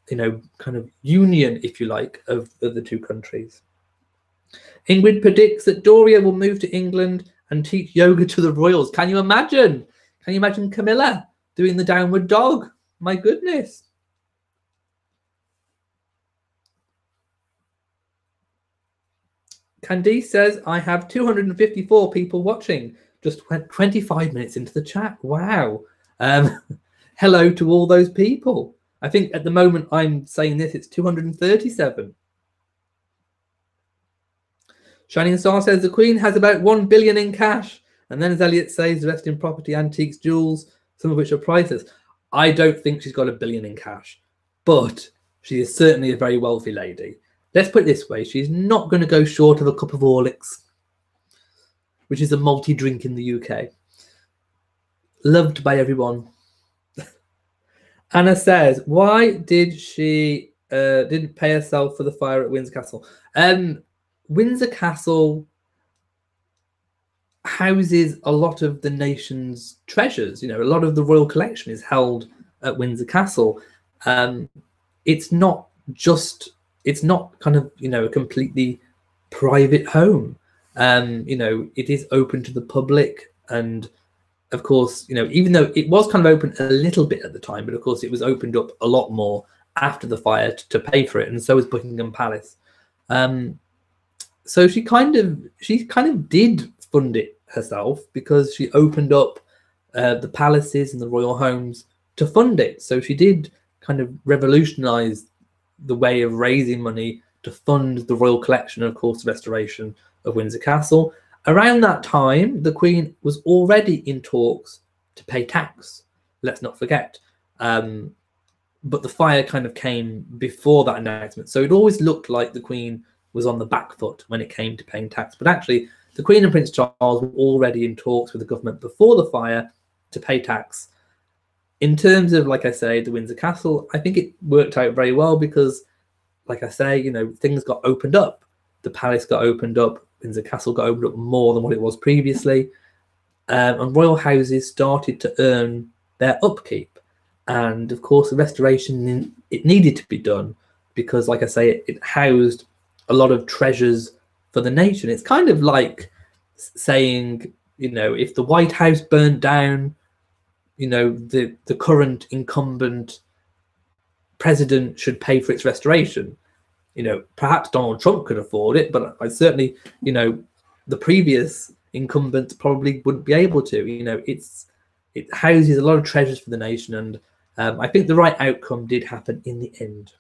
kind of union, if you like, of the two countries. Ingrid predicts that Doria will move to England and teach yoga to the royals. Can you imagine? Can you imagine Camilla doing the downward dog? My goodness. Candice says, I have 254 people watching. Just went 25 minutes into the chat. Wow. Hello to all those people. I think at the moment I'm saying this, it's 237. Shining Star says, the Queen has about 1 billion in cash. And then as Elliot says, the rest in property, antiques, jewels, some of which are priceless. I don't think she's got 1 billion in cash, but she is certainly a very wealthy lady. Let's put it this way. She's not going to go short of a cup of Horlicks, which is a multi drink in the UK. Loved by everyone. Anna says, why did she didn't pay herself for the fire at Windsor Castle? Windsor Castle houses a lot of the nation's treasures. A lot of the royal collection is held at Windsor Castle. It's not kind of, a completely private home. It is open to the public. And of course, even though it was kind of open a little bit at the time, but of course it was opened up a lot more after the fire to pay for it. And so was Buckingham Palace. So she kind of did fund it herself because she opened up the palaces and the royal homes to fund it. So she did kind of revolutionize the way of raising money to fund the royal collection and, of course, the restoration of Windsor Castle. Around that time, the Queen was already in talks to pay tax. Let's not forget. But the fire kind of came before that announcement. So it always looked like the Queen was on the back foot when it came to paying tax. But actually, the Queen and Prince Charles were already in talks with the government before the fire to pay tax. In terms of, like I say, the Windsor Castle, I think it worked out very well because, like I say, things got opened up. The palace got opened up. Windsor Castle got opened up more than what it was previously. And royal houses started to earn their upkeep. And, of course, the restoration, it needed to be done because, like I say, it housed a lot of treasures for the nation. It's kind of like saying, if the White House burnt down, the current incumbent president should pay for its restoration. Perhaps Donald Trump could afford it, but I certainly, the previous incumbent probably wouldn't be able to. It houses a lot of treasures for the nation, and I think the right outcome did happen in the end.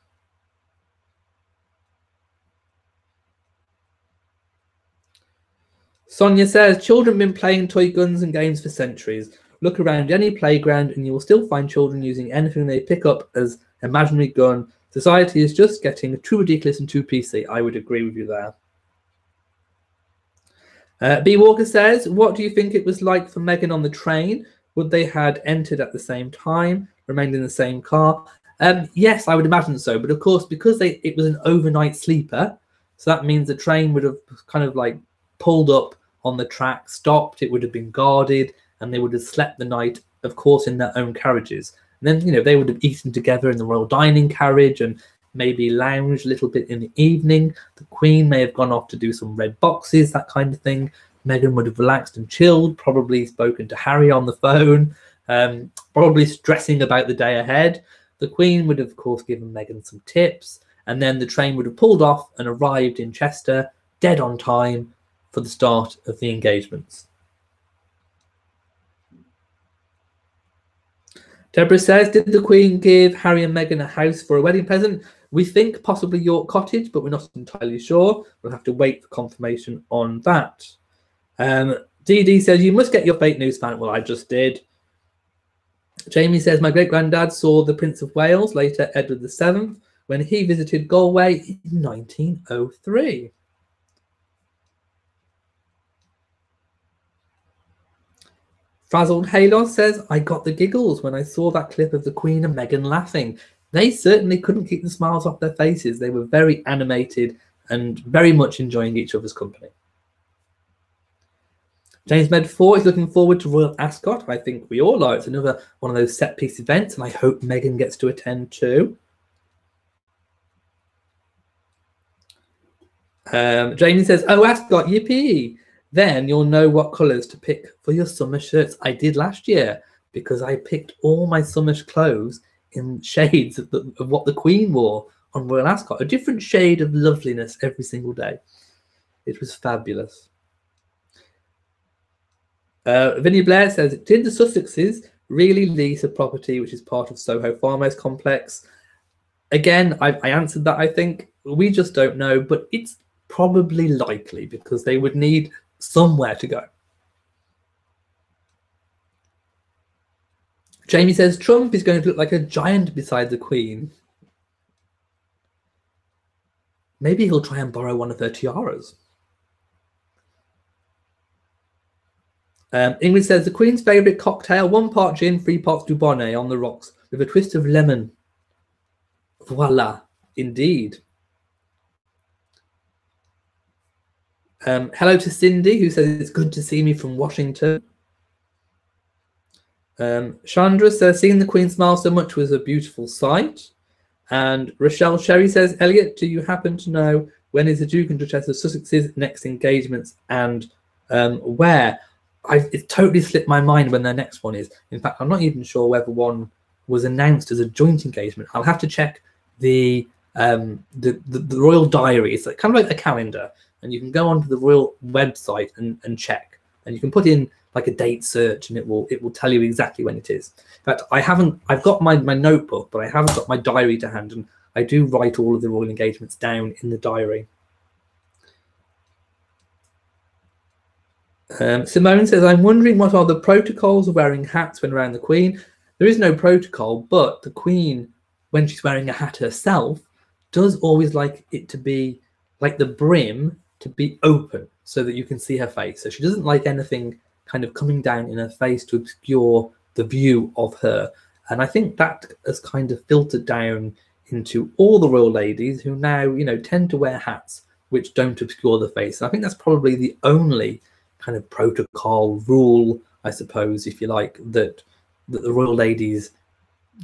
Sonia says, children have been playing toy guns and games for centuries. Look around any playground and you will still find children using anything they pick up as imaginary gun. Society is just getting too ridiculous and too PC. I would agree with you there. B. Walker says, what do you think it was like for Meghan on the train? Would they had entered at the same time, remained in the same car? Yes, I would imagine so. But of course, because it was an overnight sleeper, so that means the train would have kind of like pulled up on the track, stopped, it would have been guarded, and they would have slept the night, of course, in their own carriages. And then, they would have eaten together in the royal dining carriage and maybe lounged a little bit in the evening. The Queen may have gone off to do some red boxes, that kind of thing. Meghan would have relaxed and chilled, probably spoken to Harry on the phone, probably stressing about the day ahead. The Queen would have, of course, given Meghan some tips, and then the train would have pulled off and arrived in Chester, dead on time, for the start of the engagements. Deborah says, did the Queen give Harry and Meghan a house for a wedding present? We think possibly York Cottage, but we're not entirely sure. We'll have to wait for confirmation on that. DD says, you must get your fake news fan. Well, I just did. Jamie says, my great-granddad saw the Prince of Wales, later Edward VII, when he visited Galway in 1903. Frazzled Halos says, I got the giggles when I saw that clip of the Queen and Meghan laughing. They certainly couldn't keep the smiles off their faces. They were very animated and very much enjoying each other's company. James Med 4 is looking forward to Royal Ascot. I think we all are. It's another one of those set-piece events, and I hope Meghan gets to attend too. Jamie says, oh, Ascot, yippee. Then you'll know what colours to pick for your summer shirts. I did last year because I picked all my summer clothes in shades of what the Queen wore on Royal Ascot. A different shade of loveliness every single day. It was fabulous. Vinnie Blair says, did the Sussexes really lease a property which is part of Soho Farmhouse complex? Again, I answered that, I think. We just don't know, but it's probably likely because they would need somewhere to go. Jamie says, Trump is going to look like a giant beside the Queen. Maybe he'll try and borrow one of her tiaras. Ingrid says, the Queen's favourite cocktail, 1 part gin, 3 parts Dubonnet on the rocks with a twist of lemon. Voila, indeed. Hello to Cindy, who says it's good to see me from Washington. Chandra says, seeing the Queen smile so much was a beautiful sight. And Rochelle Sherry says, Elliot, do you happen to know when is the Duke and Duchess of Sussex's next engagements and where? It's totally slipped my mind when their next one is. In fact, I'm not even sure whether one was announced as a joint engagement. I'll have to check the royal diary. It's kind of like a calendar, and you can go onto the royal website and check, and you can put in like a date search, and it will tell you exactly when it is. In fact, I've got my notebook, but I haven't got my diary to hand, and I do write all of the royal engagements down in the diary. Simone says, I'm wondering what are the protocols of wearing hats when around the Queen. There is no protocol, but the Queen, when she's wearing a hat herself, does always like it to be, like the brim to be open so that you can see her face. So she doesn't like anything kind of coming down in her face to obscure the view of her. And I think that has kind of filtered down into all the royal ladies who now, tend to wear hats which don't obscure the face. And I think that's probably the only kind of protocol rule, I suppose, if you like, that the royal ladies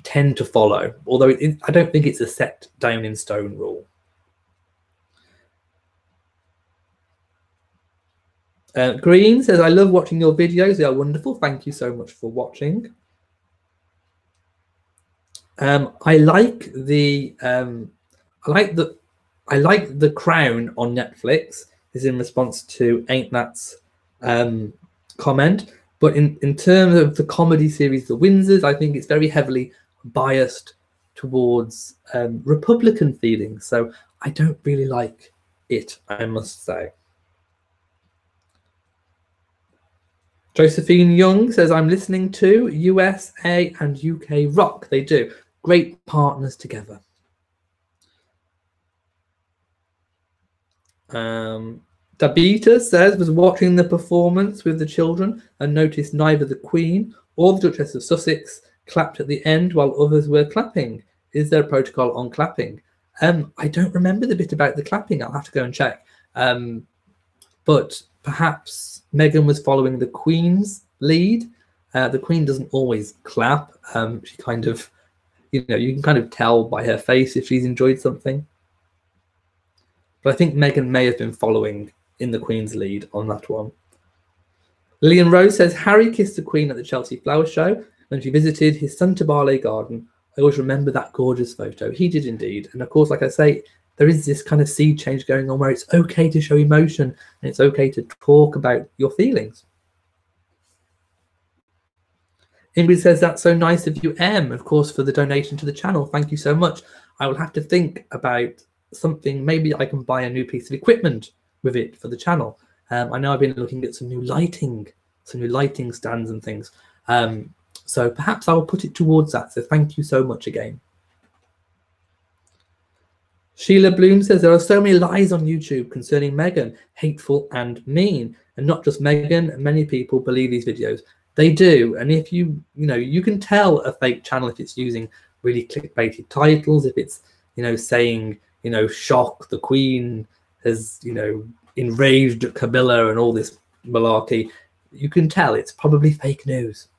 tend to follow, although I don't think it's a set down in stone rule. Green says, I love watching your videos, they are wonderful, thank you so much for watching. I like the Crown on Netflix. This is in response to Ain't That's comment, but in terms of the comedy series The Windsors, I think it's very heavily biased towards Republican feelings, so I don't really like it, I must say. Josephine Young says, I'm listening to USA and UK rock. They do great partners together. Dabita says, was watching the performance with the children and noticed neither the Queen or the Duchess of Sussex clapped at the end while others were clapping. Is there a protocol on clapping? I don't remember the bit about the clapping. I'll have to go and check. But perhaps Meghan was following the Queen's lead. The Queen doesn't always clap. She kind of, you can kind of tell by her face if she's enjoyed something. But I think Meghan may have been following in the Queen's lead on that one. Lillian Rose says, Harry kissed the Queen at the Chelsea Flower Show when she visited his Santa Barley garden. I always remember that gorgeous photo. He did indeed. And of course, like I say, there is this kind of seed change going on where it's okay to show emotion and it's okay to talk about your feelings. Ingrid says, that's so nice of you, Em, of course, for the donation to the channel. Thank you so much. I will have to think about something. Maybe I can buy a new piece of equipment with it for the channel. I know I've been looking at some new lighting stands and things. So perhaps I will put it towards that. So thank you so much again. Sheila Bloom says, there are so many lies on YouTube concerning Meghan, hateful and mean. And not just Meghan, many people believe these videos. They do. And if you can tell a fake channel if it's using really clickbaity titles, if it's, saying, shock, the Queen has, enraged Camilla and all this malarkey. You can tell it's probably fake news.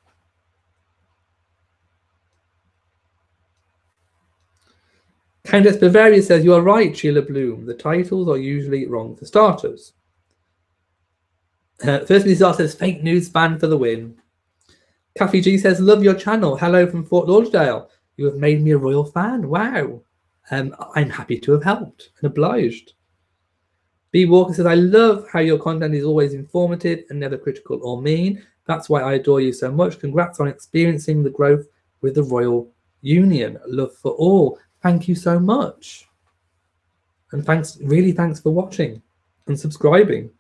Candice Bavaria says, you are right, Sheila Bloom. The titles are usually wrong for starters. First Minister says, fake news ban for the win. Kathy G says, love your channel. Hello from Fort Lauderdale. You have made me a royal fan. Wow. I'm happy to have helped and obliged. B. Walker says, I love how your content is always informative and never critical or mean. That's why I adore you so much. Congrats on experiencing the growth with the Royal Union. Love for all. Thank you so much. And thanks for watching and subscribing.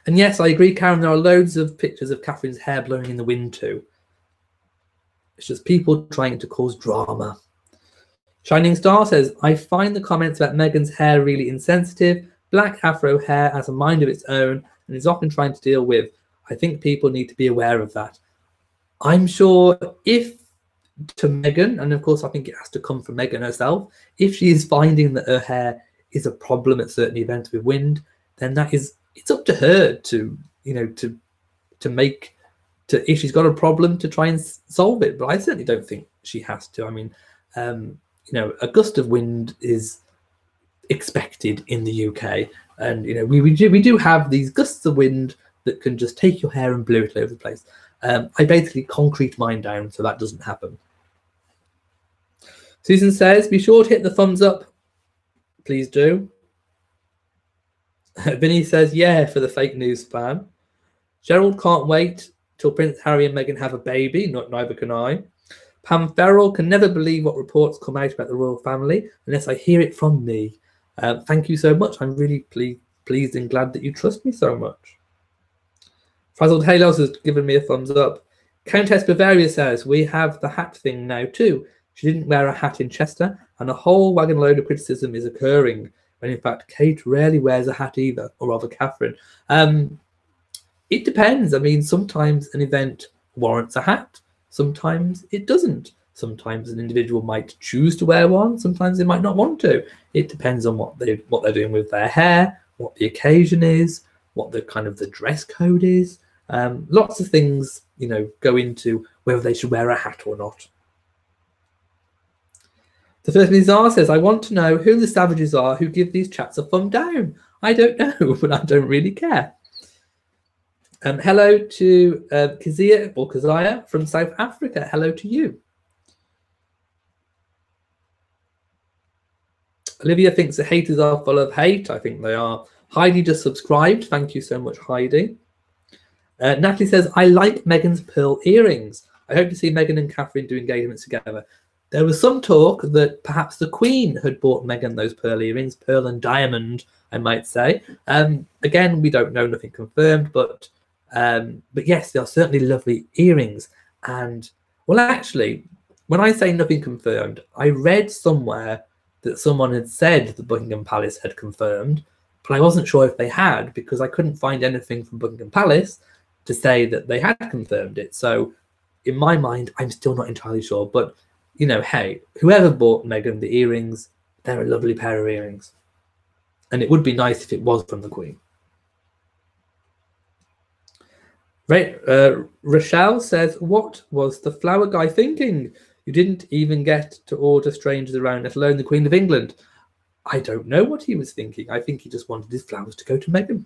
And yes, I agree, Karen, there are loads of pictures of Catherine's hair blowing in the wind too. It's just people trying to cause drama. Shining Star says, I find the comments about Meghan's hair really insensitive. Black afro hair has a mind of its own and is often trying to deal with. I think people need to be aware of that. I'm sure if to Meghan, and of course I think it has to come from Meghan herself, if she is finding that her hair is a problem at certain events with wind, then it's up to her to if she's got a problem to try and solve it. But I certainly don't think she has to. I mean, a gust of wind is expected in the UK, and we do have these gusts of wind that can just take your hair and blow it all over the place. I basically concrete mine down so that doesn't happen. Susan says, be sure to hit the thumbs up. Please do. Vinny says, yeah, for the fake news fan. Gerald can't wait till Prince Harry and Meghan have a baby. Neither can I. Pam Farrell can never believe what reports come out about the royal family unless I hear it from me. Thank you so much. I'm really pleased and glad that you trust me so much. Frazzled Halos has given me a thumbs up. Countess Bavaria says, we have the hat thing now too. She didn't wear a hat in Chester, and a whole wagon load of criticism is occurring, when in fact Kate rarely wears a hat either, or rather Catherine. It depends. I mean, sometimes an event warrants a hat, sometimes it doesn't. Sometimes an individual might choose to wear one, sometimes they might not want to. It depends on what they're doing with their hair, what the occasion is, what the the dress code is. Lots of things, go into whether they should wear a hat or not. The First Nizar says, I want to know who the savages are who give these chats a thumb down. I don't know, but I don't really care. Hello to Kazia from South Africa. Hello to you. Olivia thinks the haters are full of hate. I think they are. Heidi just subscribed. Thank you so much, Heidi. Natalie says, I like Meghan's pearl earrings. I hope to see Meghan and Catherine do engagements together. There was some talk that perhaps the Queen had bought Meghan those pearl earrings, pearl and diamond, I might say. Again, we don't know, nothing confirmed, but yes, they are certainly lovely earrings. And, well, actually, when I say nothing confirmed, I read somewhere that someone had said the Buckingham Palace had confirmed, but I wasn't sure if they had, because I couldn't find anything from Buckingham Palace to say that they had confirmed it. So in my mind, I'm still not entirely sure. But, hey, whoever bought Meghan the earrings, they're a lovely pair of earrings. And it would be nice if it was from the Queen. Right, Rochelle says, what was the flower guy thinking? You didn't even get to order strangers around, let alone the Queen of England. I don't know what he was thinking. I think he just wanted his flowers to go to Meghan.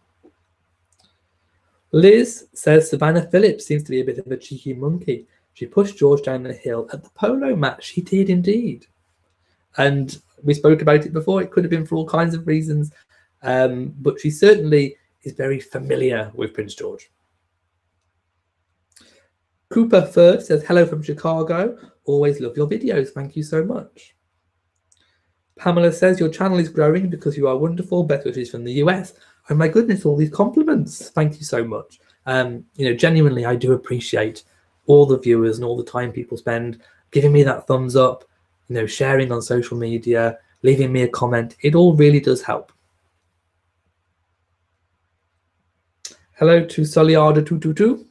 Liz says, Savannah Phillips seems to be a bit of a cheeky monkey. She pushed George down the hill at the polo match. She did indeed. And we spoke about it before. It could have been for all kinds of reasons. But she certainly is very familiar with Prince George. Cooper First says, hello from Chicago. Always love your videos. Thank you so much. Pamela says, your channel is growing because you are wonderful. Best wishes from the US. Oh my goodness, all these compliments. Thank you so much. Genuinely, I do appreciate all the viewers and all the time people spend giving me that thumbs up, sharing on social media, leaving me a comment. It all really does help. Hello to Soliarda222.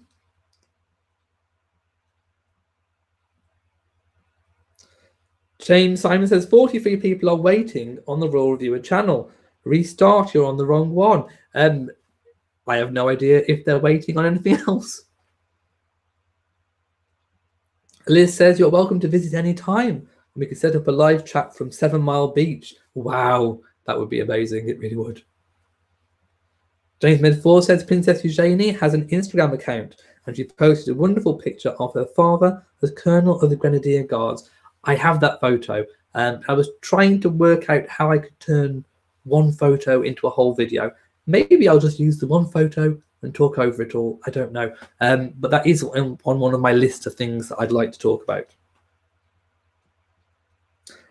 James Simon says 43 people are waiting on the Royal Viewer channel. Restart, you're on the wrong one. I have no idea if they're waiting on anything else. Liz says you're welcome to visit any time. We could set up a live chat from 7 Mile Beach. Wow, that would be amazing. It really would. James Mid4 says Princess Eugenie has an Instagram account and she posted a wonderful picture of her father as Colonel of the Grenadier Guards. I have that photo. I was trying to work out how I could turn one photo into a whole video. Maybe I'll just use the one photo and talk over it all. I don't know. But that is on one of my lists of things that I'd like to talk about.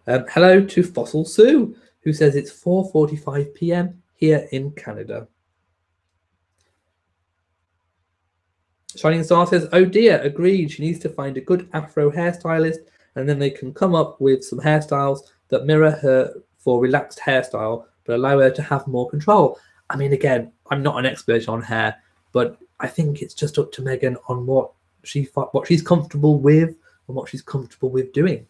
Hello to Fossil Sue, who says it's 4:45 p.m. here in Canada. Shining Star says, oh dear, agreed. She needs to find a good Afro hairstylist and then they can come up with some hairstyles that mirror her for relaxed hairstyle, but allow her to have more control. I mean, again, I'm not an expert on hair, but I think it's just up to Meghan on what she's comfortable with and what she's comfortable with doing.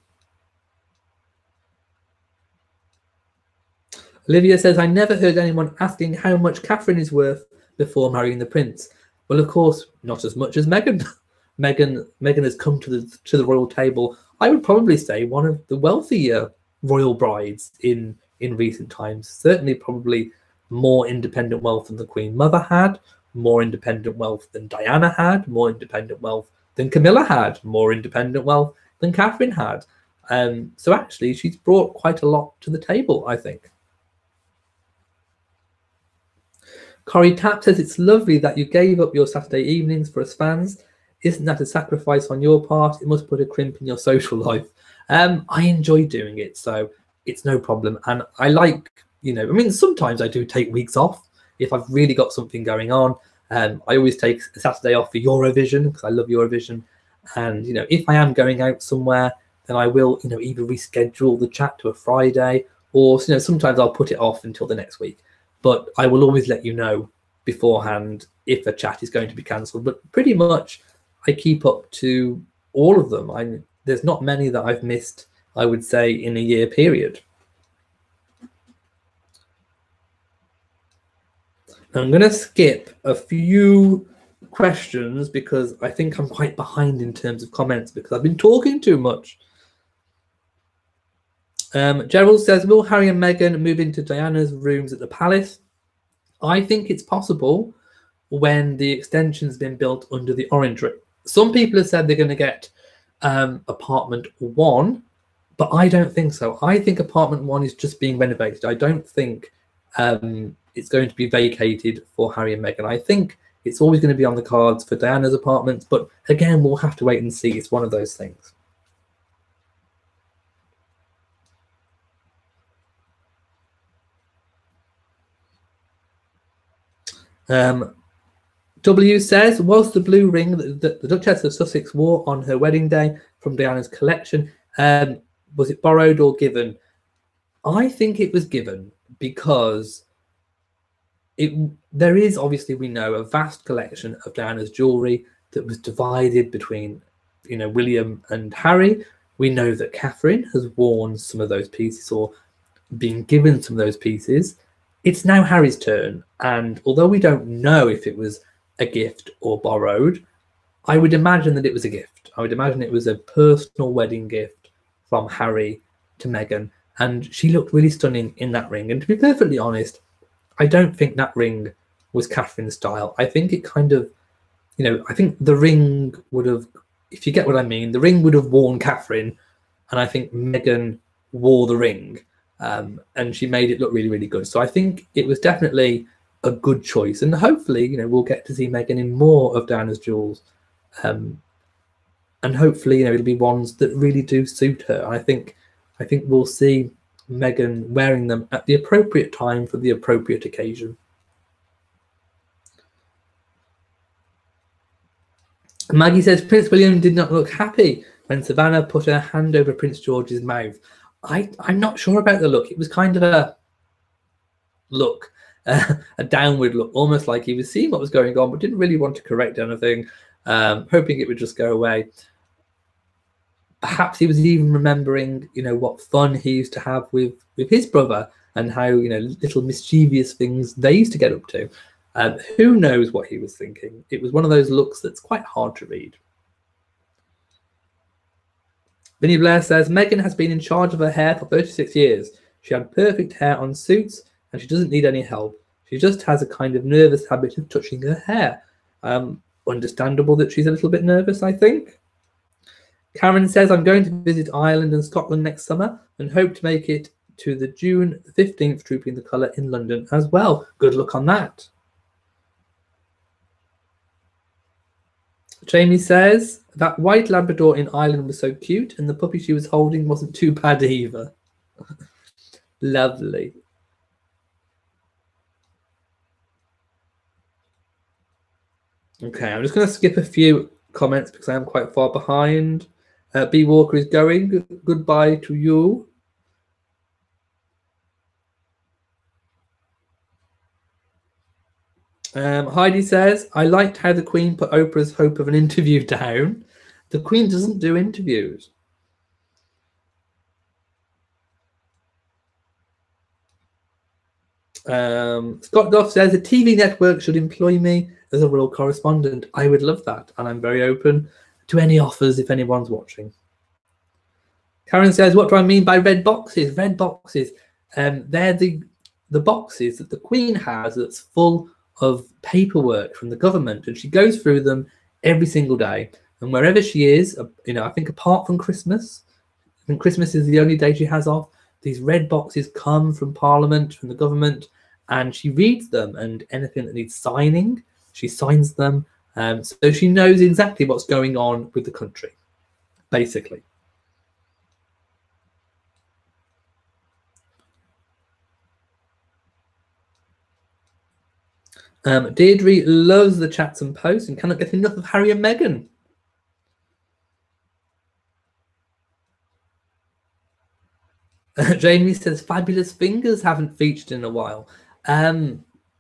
Olivia says, I never heard anyone asking how much Catherine is worth before marrying the prince. Well, of course, not as much as Meghan. Meghan has come to the royal table. I would probably say one of the wealthier royal brides in recent times. Certainly, probably more independent wealth than the Queen Mother had, more independent wealth than Diana had, more independent wealth than Camilla had, more independent wealth than Catherine had. So actually, she's brought quite a lot to the table, I think. Corrie Tapp says it's lovely that you gave up your Saturday evenings for us fans. Isn't that a sacrifice on your part? It must put a crimp in your social life. I enjoy doing it, so it's no problem. And I like, I mean, sometimes I do take weeks off if I've really got something going on. I always take a Saturday off for Eurovision because I love Eurovision. And, if I am going out somewhere, then I will, either reschedule the chat to a Friday or, sometimes I'll put it off until the next week. But I will always let you know beforehand if a chat is going to be cancelled. But pretty much I keep up to all of them. There's not many that I've missed, I would say, in a year period. I'm going to skip a few questions because I think I'm quite behind in terms of comments because I've been talking too much. Gerald says, will Harry and Meghan move into Diana's rooms at the palace? I think it's possible when the extension's been built under the orange tree. Some people have said they're going to get apartment 1, but I don't think so. I think apartment 1 is just being renovated. I don't think it's going to be vacated for Harry and Meghan. I think it's always going to be on the cards for Diana's apartments, but again, we'll have to wait and see. It's one of those things. W says, was the blue ring that the Duchess of Sussex wore on her wedding day from Diana's collection, was it borrowed or given? I think it was given because there is, obviously, we know, a vast collection of Diana's jewellery that was divided between, William and Harry. We know that Catherine has worn some of those pieces or been given some of those pieces. It's now Harry's turn, and although we don't know if it was a gift or borrowed, I would imagine that it was a gift. I would imagine it was a personal wedding gift from Harry to Meghan, and she looked really stunning in that ring. And to be perfectly honest, I don't think that ring was Catherine's style. I think it kind of, I think the ring would have, if you get what I mean, the ring would have worn Catherine, and I think Meghan wore the ring. And she made it look really, really good. So I think it was definitely a good choice. And hopefully, we'll get to see Meghan in more of Diana's jewels. And hopefully, it'll be ones that really do suit her. And I think we'll see Meghan wearing them at the appropriate time for the appropriate occasion. Maggie says, Prince William did not look happy when Savannah put her hand over Prince George's mouth. I'm not sure about the look. It was kind of a look, a downward look, almost like he was seeing what was going on, but didn't really want to correct anything, hoping it would just go away. Perhaps he was even remembering, what fun he used to have with his brother and how, little mischievous things they used to get up to. Who knows what he was thinking? It was one of those looks that's quite hard to read. Vinnie Blair says, Meghan has been in charge of her hair for 36 years. She had perfect hair on Suits and she doesn't need any help. She just has a kind of nervous habit of touching her hair. Understandable that she's a little bit nervous, I think. Karen says, I'm going to visit Ireland and Scotland next summer and hope to make it to the June 15th Trooping the Colour in London as well. Good luck on that. Jamie says, that white Labrador in Ireland was so cute and the puppy she was holding wasn't too bad either. Lovely. Okay, I'm just going to skip a few comments because I am quite far behind. B. Walker is going. Goodbye to you. Heidi says, I liked how the Queen put Oprah's hope of an interview down. The Queen doesn't do interviews. Scott Duff says, the TV network should employ me as a royal correspondent. I would love that, and I'm very open to any offers if anyone's watching. Karen says, what do I mean by red boxes? Red boxes, they're the boxes that the Queen has that's full of paperwork from the government, and she goes through them every single day. And wherever she is, I think apart from Christmas, I think Christmas is the only day she has off, these red boxes come from Parliament, from the government, and she reads them, and anything that needs signing, she signs them. So she knows exactly what's going on with the country, basically. Deirdre loves the chats and posts and cannot get enough of Harry and Meghan. Jamie says, fabulous fingers haven't featured in a while.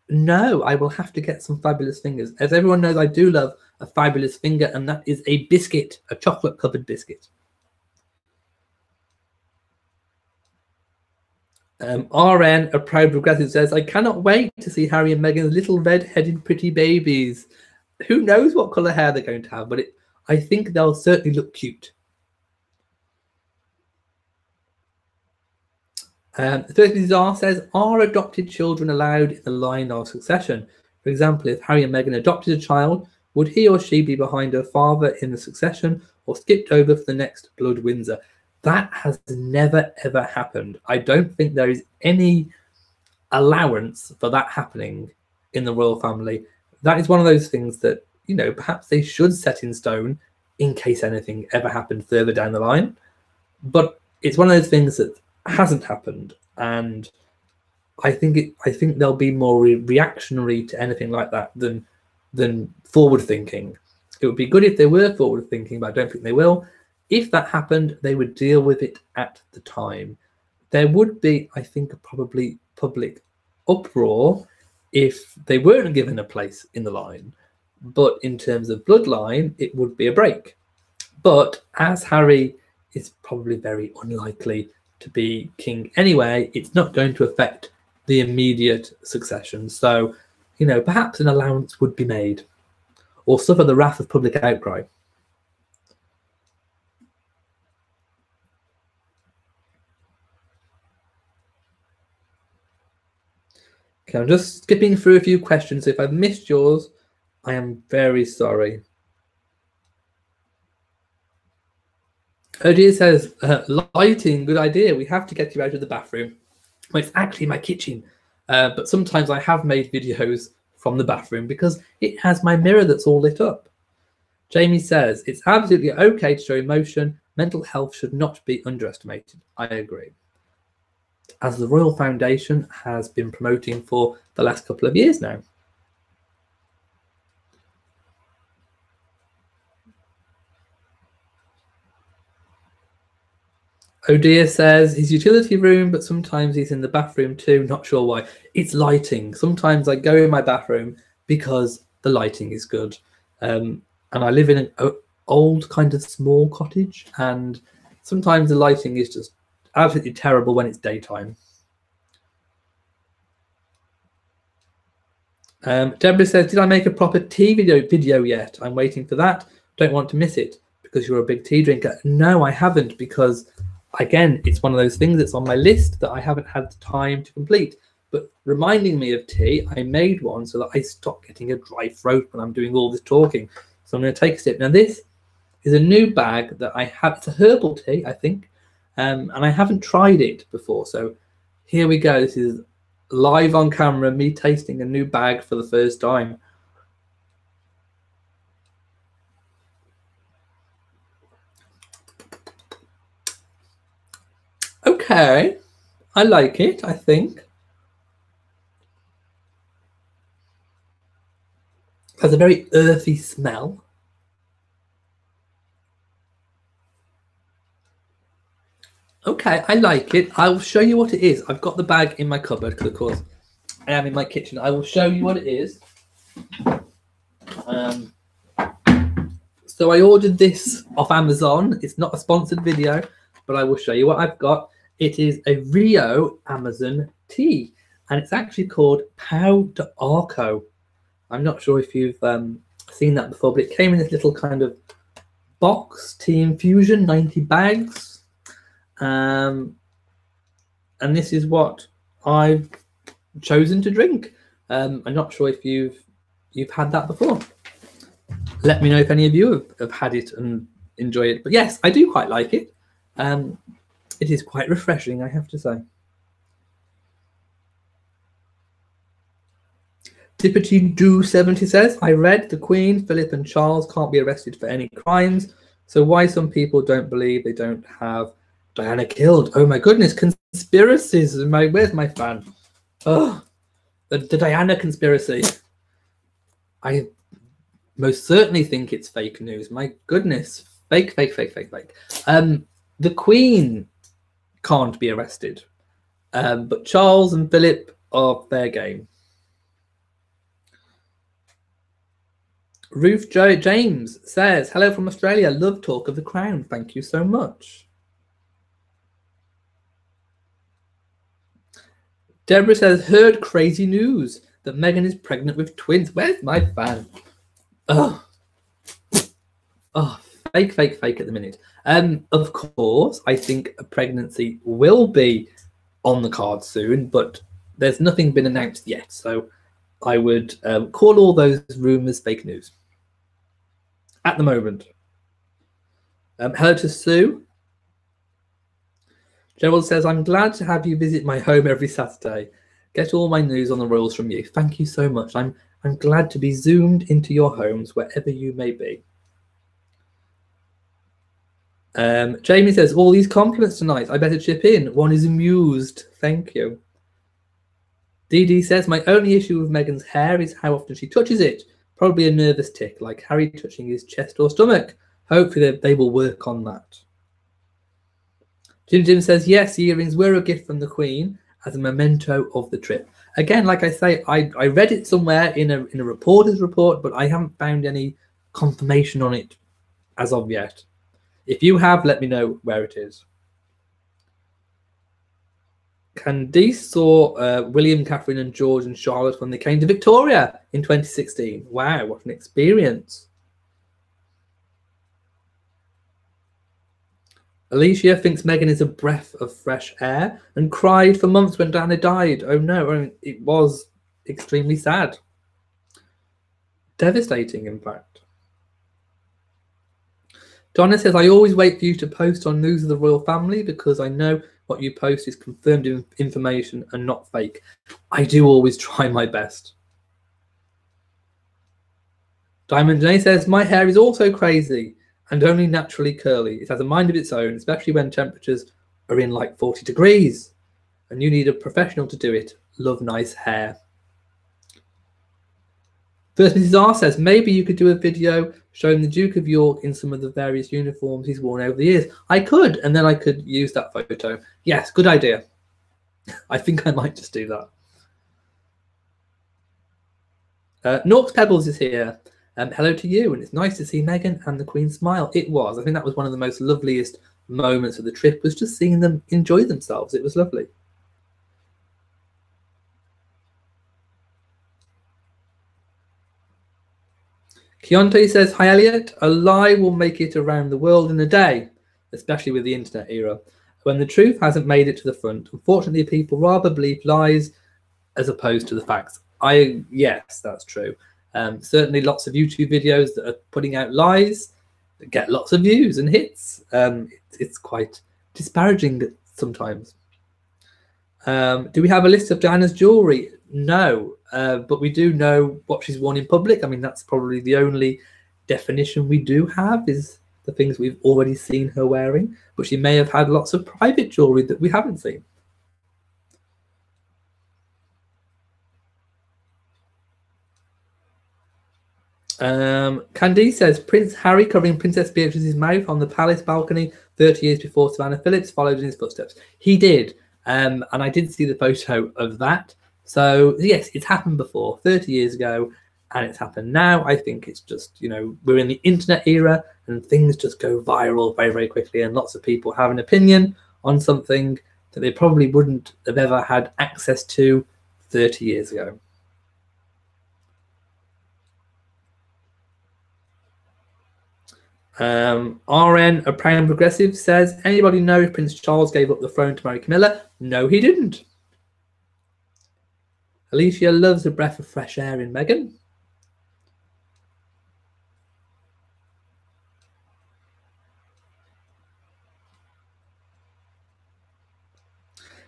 No, I will have to get some fabulous fingers. As everyone knows, I do love a fabulous finger, and that is a biscuit, a chocolate-covered biscuit. RN, a proud progressive, says, I cannot wait to see Harry and Meghan's little red-headed pretty babies. Who knows what colour hair they're going to have, but I think they'll certainly look cute. Thursday Bizarre says, are adopted children allowed in the line of succession? For example, if Harry and Meghan adopted a child, would he or she be behind her father in the succession or skipped over for the next Blood Windsor? That has never, ever happened. I don't think there is any allowance for that happening in the royal family. That is one of those things that, perhaps they should set in stone in case anything ever happened further down the line. But it's one of those things that hasn't happened, and I think they'll be more reactionary to anything like that than forward thinking. It would be good if they were forward thinking, but I don't think they will. If that happened, they would deal with it at the time. There would be, I think, probably public uproar if they weren't given a place in the line. But in terms of bloodline, it would be a break. But as Harry is probably very unlikely to be king anyway, it's not going to affect the immediate succession. So, perhaps an allowance would be made or suffer the wrath of public outcry. Okay, I'm just skipping through a few questions. If I've missed yours, I am very sorry. Odia says, lighting, good idea. We have to get you out of the bathroom. Well, it's actually my kitchen. But sometimes I have made videos from the bathroom because it has my mirror that's all lit up. Jamie says, it's absolutely okay to show emotion. Mental health should not be underestimated. I agree. As the Royal Foundation has been promoting for the last couple of years now. Odia says, his utility room, but sometimes he's in the bathroom too. Not sure why. It's lighting. Sometimes I go in my bathroom because the lighting is good. And I live in old kind of small cottage, and sometimes the lighting is just absolutely terrible when it's daytime. Deborah says, did I make a proper tea video yet? I'm waiting for that. Don't want to miss it because you're a big tea drinker. No, I haven't, because again, it's one of those things that's on my list that I haven't had the time to complete. But reminding me of tea, I made one so that I stop getting a dry throat when I'm doing all this talking. So I'm going to take a sip. Now this is a new bag that I have. It's a herbal tea, I think, and I haven't tried it before. So here we go. This is live on camera, me tasting a new bag for the first time. Okay, I like it, I think. It has a very earthy smell. Okay, I like it. I'll show you what it is. I've got the bag in my cupboard because, of course, I am in my kitchen. I will show you what it is. So I ordered this off Amazon. It's not a sponsored video, but I will show you what I've got. It is a Rio Amazon tea, and it's actually called Pau de Arco. I'm not sure if you've seen that before, but it came in this little kind of box, tea infusion, 90 bags. And this is what I've chosen to drink. I'm not sure if you've had that before. Let me know if any of you have had it and enjoy it. But yes, I do quite like it. It is quite refreshing, I have to say. Tippity Doo 70 says, I read the Queen, Philip and Charles can't be arrested for any crimes. So why some people don't believe they don't have Diana killed? Oh my goodness, conspiracies. Where's my fan? Oh, the Diana conspiracy. I most certainly think it's fake news. My goodness. Fake. The Queen can't be arrested. But Charles and Philip are fair game. Ruth James says, hello from Australia. Love Talk of the Crown. Thank you so much. Deborah says, heard crazy news that Meghan is pregnant with twins. Where's my fan? Oh, fake at the minute. Of course, I think a pregnancy will be on the card soon, but there's nothing been announced yet. So I would call all those rumors fake news at the moment. Hello to Sue. Gerald says, I'm glad to have you visit my home every Saturday. Get all my news on the royals from you. Thank you so much. I'm glad to be zoomed into your homes wherever you may be. Jamie says, all these compliments tonight. I better chip in. One is amused. Thank you. Dee Dee says, my only issue with Meghan's hair is how often she touches it. Probably a nervous tick, like Harry touching his chest or stomach. Hopefully they will work on that. Jim says, yes, the earrings were a gift from the Queen as a memento of the trip. Again, like I say, I read it somewhere in a reporter's report, but I haven't found any confirmation on it as of yet. If you have, let me know where it is. Candice saw William, Catherine and George and Charlotte when they came to Victoria in 2016. Wow, what an experience. Alicia thinks Meghan is a breath of fresh air and cried for months when Diana died. Oh no, I mean, it was extremely sad. Devastating, in fact. Donna says, I always wait for you to post on news of the royal family because I know what you post is confirmed information and not fake. I do always try my best. Diamond Jane says, my hair is also crazy and only naturally curly. It has a mind of its own, especially when temperatures are in like 40 degrees. And you need a professional to do it. Love nice hair. First Mrs. R says, maybe you could do a video showing the Duke of York in some of the various uniforms he's worn over the years. I could, and then I could use that photo. Yes, good idea. I think I might just do that. Norks Pebbles is here. Hello to you, and it's nice to see Meghan and the Queen smile. It was. I think that was one of the most loveliest moments of the trip, was just seeing them enjoy themselves. It was lovely. Keontae says, hi Elliot, a lie will make it around the world in a day, especially with the internet era, when the truth hasn't made it to the front. Unfortunately, people rather believe lies as opposed to the facts. Yes, that's true. Certainly lots of YouTube videos that are putting out lies that get lots of views and hits. It's quite disparaging sometimes. Do we have a list of Diana's jewellery? No, but we do know what she's worn in public. I mean, that's probably the only definition we do have, is the things we've already seen her wearing. But she may have had lots of private jewellery that we haven't seen. Candice says, Prince Harry covering Princess Beatrice's mouth on the palace balcony 30 years before Savannah Phillips followed in his footsteps. He did, and I did see the photo of that. So yes, it's happened before, 30 years ago, and it's happened now. I think it's just, we're in the internet era, and things just go viral very, very quickly, and lots of people have an opinion on something that they probably wouldn't have ever had access to 30 years ago. RN, a proud and progressive, says, anybody know if Prince Charles gave up the throne to marry Camilla? No, he didn't. Alicia loves a breath of fresh air in Meghan.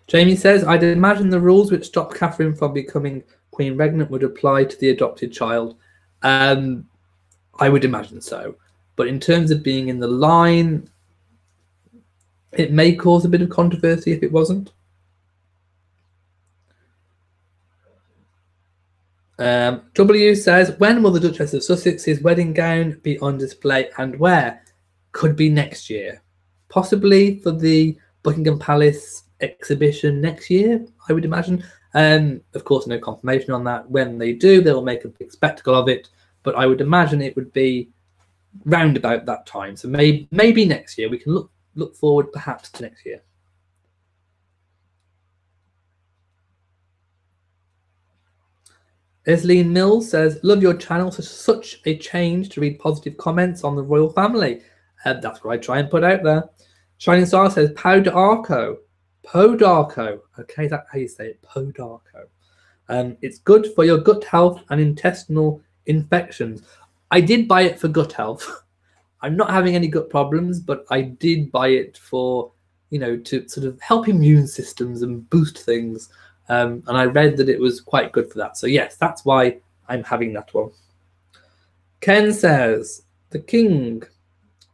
Jamie says, I'd imagine the rules which stop Catherine from becoming Queen Regnant would apply to the adopted child. I would imagine so. But in terms of being in the line, it may cause a bit of controversy if it wasn't. W says, when will the Duchess of Sussex's wedding gown be on display and where? Could be next year. Possibly for the Buckingham Palace exhibition next year, I would imagine. Of course, no confirmation on that. When they do, they will make a big spectacle of it. But I would imagine it would be round about that time. So maybe next year. We can look forward perhaps to next year. Esleen Mills says, love your channel. Such a change to read positive comments on the royal family. That's what I try and put out there. Shining Star says, Podarco. Podarco. Okay, that's how you say it. Podarco. It's good for your gut health and intestinal infections. I did buy it for gut health. I'm not having any gut problems, but I did buy it for, to sort of help immune systems and boost things. And I read that it was quite good for that. So yes, that's why I'm having that one. Ken says, the king,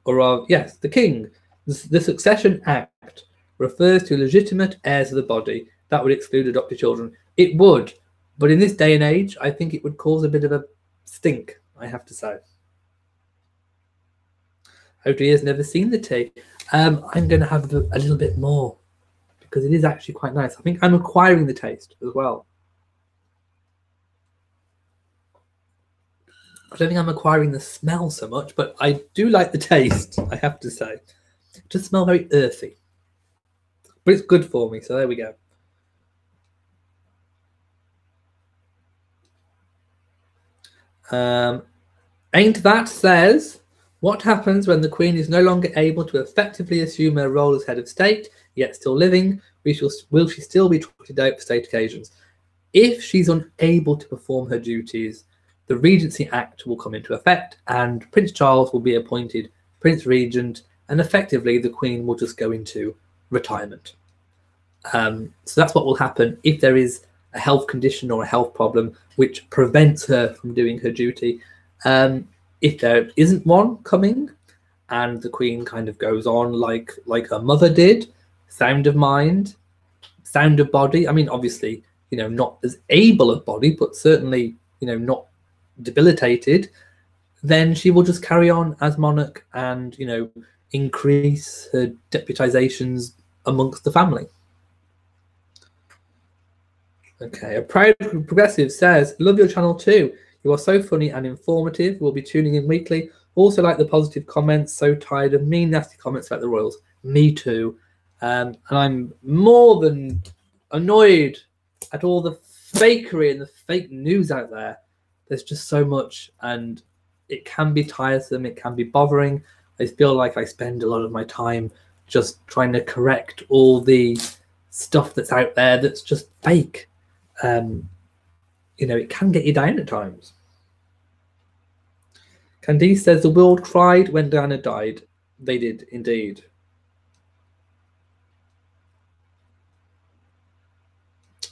the king, the Succession Act refers to legitimate heirs of the body. That would exclude adopted children. It would, but in this day and age, I think it would cause a bit of a stink, I have to say. Hopefully he has never seen the tea. I'm going to have a little bit more, because it is actually quite nice. I think I'm acquiring the taste as well. I don't think I'm acquiring the smell so much, but I do like the taste, I have to say. It does smell very earthy. But it's good for me, so there we go. Ain't That says, what happens when the Queen is no longer able to effectively assume her role as head of state, yet still living? Will she still be trotted out for state occasions? If she's unable to perform her duties, the Regency Act will come into effect and Prince Charles will be appointed Prince Regent, and effectively the Queen will just go into retirement. So that's what will happen if there is a health condition or a health problem which prevents her from doing her duty. If there isn't one coming and the Queen kind of goes on like her mother did, sound of mind, sound of body, I mean, obviously, not as able of body, but certainly, not debilitated, then she will just carry on as monarch and, increase her deputizations amongst the family. Okay, a proud progressive says, love your channel too. You are so funny and informative. We'll be tuning in weekly. Also like the positive comments. So tired of mean, nasty comments about the royals. Me too. And I'm more than annoyed at all the fakery and the fake news out there. There's just so much, and it can be tiresome. It can be bothering. I feel like I spend a lot of my time just trying to correct all the stuff that's out there that's just fake. It can get you down at times. Candice says the world cried when Diana died. They did indeed.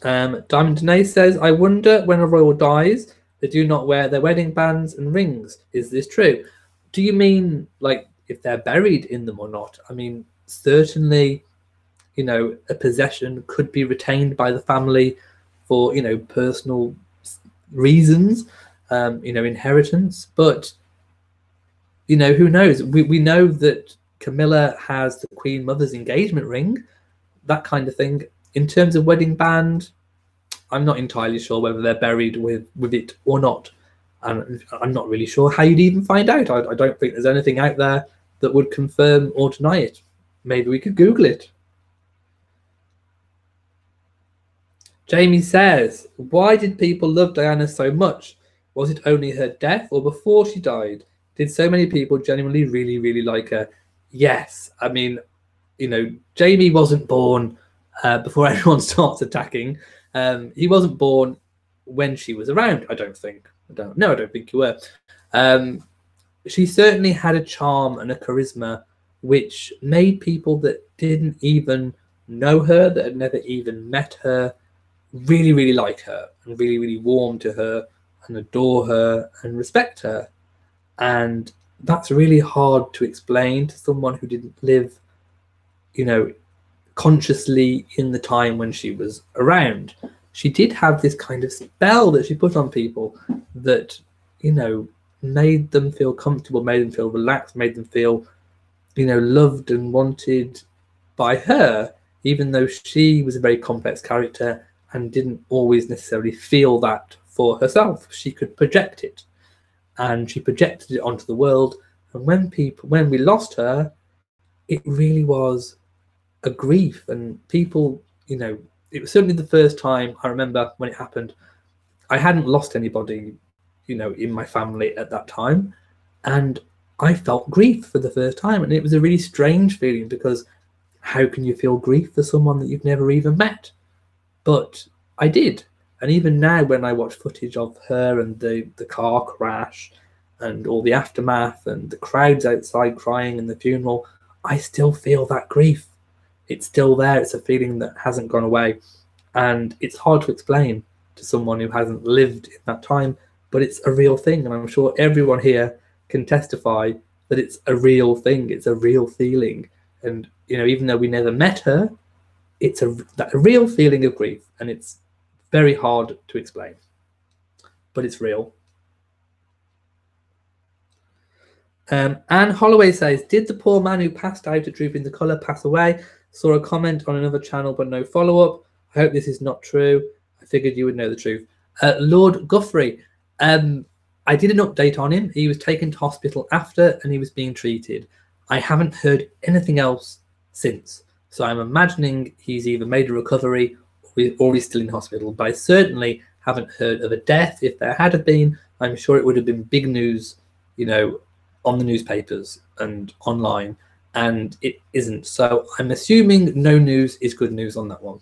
Diamond Danae says, I wonder when a royal dies, they do not wear their wedding bands and rings. Is this true? Do you mean like if they're buried in them or not? I mean, certainly, a possession could be retained by the family for, personal reasons, inheritance. But, who knows? We know that Camilla has the Queen Mother's engagement ring, that kind of thing. In terms of wedding band, I'm not entirely sure whether they're buried with it or not. And I'm not really sure how you'd even find out. I don't think there's anything out there that would confirm or deny it. Maybe we could Google it. Jamie says, why did people love Diana so much? Was it only her death or before she died? Did so many people genuinely really, really like her? Yes. I mean, Jamie wasn't born before everyone starts attacking. He wasn't born when she was around, I don't think. I don't think you were. She certainly had a charm and a charisma which made people that didn't even know her, that had never even met her, really, really like her and really, really warm to her and adore her and respect her. And that's really hard to explain to someone who didn't live, consciously in the time when she was around. She did have this kind of spell that she put on people that, made them feel comfortable, made them feel relaxed, made them feel, loved and wanted by her, even though she was a very complex character and didn't always necessarily feel that for herself. She could project it, and she projected it onto the world. And when we lost her, it really was a grief, and people, it was certainly the first time I remember when it happened. I hadn't lost anybody, in my family at that time, and I felt grief for the first time, and it was a really strange feeling because how can you feel grief for someone that you've never even met? But I did, and even now when I watch footage of her and the car crash and all the aftermath and the crowds outside crying and the funeral, I still feel that grief. It's still there. It's a feeling that hasn't gone away, and it's hard to explain to someone who hasn't lived in that time, but it's a real thing, and I'm sure everyone here can testify that it's a real thing. It's a real feeling, and even though we never met her, it's a real feeling of grief, and it's very hard to explain, but it's real. Anne Holloway says, did the poor man who passed out at Drooping the Colour pass away? Saw a comment on another channel, but no follow-up. I hope this is not true. I figured you would know the truth. Lord Guthrie, I did an update on him. He was taken to hospital after, and he was being treated. I haven't heard anything else since. So I'm imagining he's either made a recovery or he's still in hospital. But I certainly haven't heard of a death. If there had been, I'm sure it would have been big news, on the newspapers and online, and it isn't. So I'm assuming no news is good news on that one.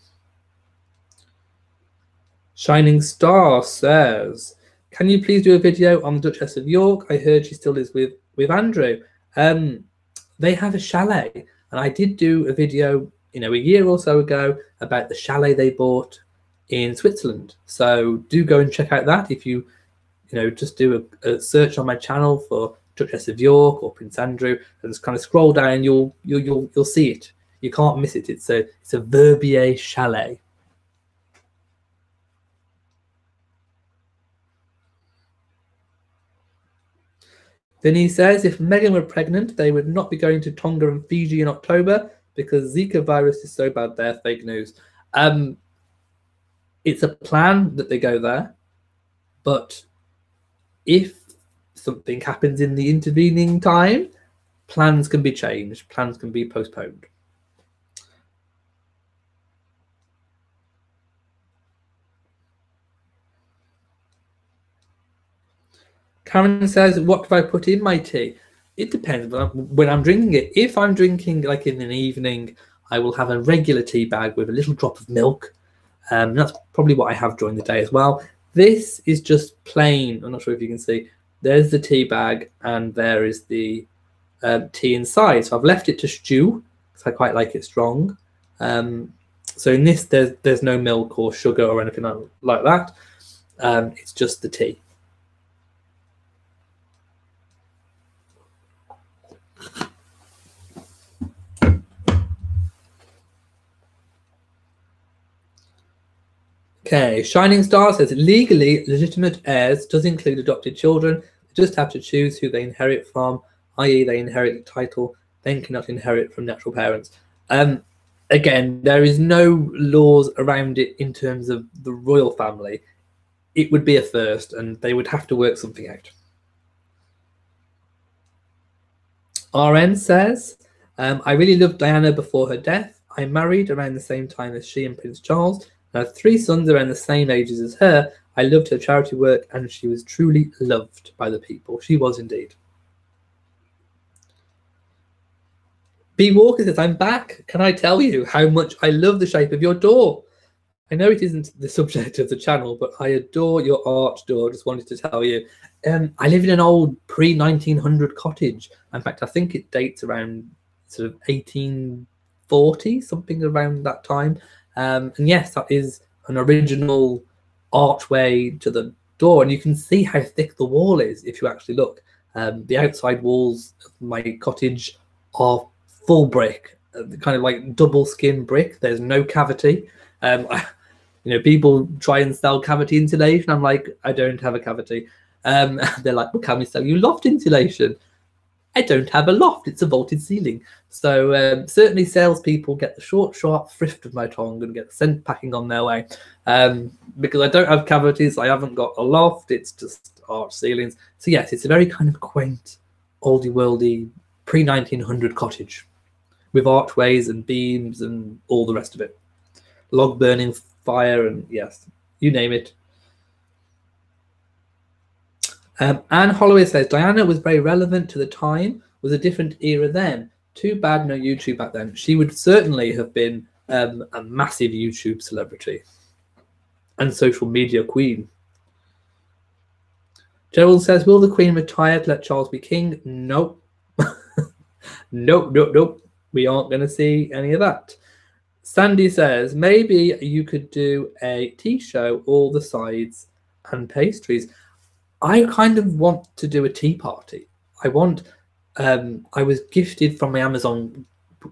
Shining Star says, can you please do a video on the Duchess of York? I heard she still is with Andrew. They have a chalet, and I did do a video, a year or so ago about the chalet they bought in Switzerland. So do go and check out that. If you, just do a search on my channel for Duchess of York or Prince Andrew, and just kind of scroll down, you'll see it. You can't miss it. It's a Verbier chalet. Vinny says, if Meghan were pregnant, they would not be going to Tonga and Fiji in October because Zika virus is so bad there. Fake news. It's a plan that they go there, but if something happens in the intervening time, plans can be changed, plans can be postponed. Karen says, what do I put in my tea? It depends when I'm drinking it. If I'm drinking like in an evening, I will have a regular tea bag with a little drop of milk. That's probably what I have during the day as well. This is just plain. I'm not sure if you can see. There's the tea bag and there is the tea inside. So I've left it to stew because I quite like it strong. So in this, there's no milk or sugar or anything like that. It's just the tea. Okay, Shining Star says legally legitimate heirs does include adopted children. They just have to choose who they inherit from, i.e., they inherit the title, then cannot inherit from natural parents. Again, there is no laws around it in terms of the royal family. It would be a first, and they would have to work something out. RN says, I really loved Diana before her death. I married around the same time as she and Prince Charles. I have 3 sons around the same ages as her. I loved her charity work and she was truly loved by the people. She was indeed. B. Walker says, I'm back. Can I tell you how much I love the shape of your door? I know it isn't the subject of the channel, but I adore your arch door. Just wanted to tell you. I live in an old pre-1900 cottage. In fact, I think it dates around sort of 1840, something around that time. And yes, that is an original archway to the door, and you can see how thick the wall is if you actually look. The outside walls of my cottage are full brick, kind of like double skin brick. There's no cavity. People try and sell cavity insulation. I'm like, I don't have a cavity. They're like, well, can we sell you loft insulation? I don't have a loft. It's a vaulted ceiling. So certainly salespeople get the short, sharp thrift of my tongue and get sent packing on their way. Because I don't have cavities. I haven't got a loft. It's just arch ceilings. So yes, it's a very kind of quaint, oldie worldy, pre-1900 cottage with archways and beams and all the rest of it. Log burning fire and yes, you name it. Anne Holloway says, Diana was very relevant to the time, was a different era then. Too bad no YouTube back then. She would certainly have been a massive YouTube celebrity and social media queen. Gerald says, will the Queen retire to let Charles be king? Nope. Nope. We aren't going to see any of that. Sandy says, maybe you could do a tea show, all the sides and pastries. I kind of want to do a tea party. I was gifted from my Amazon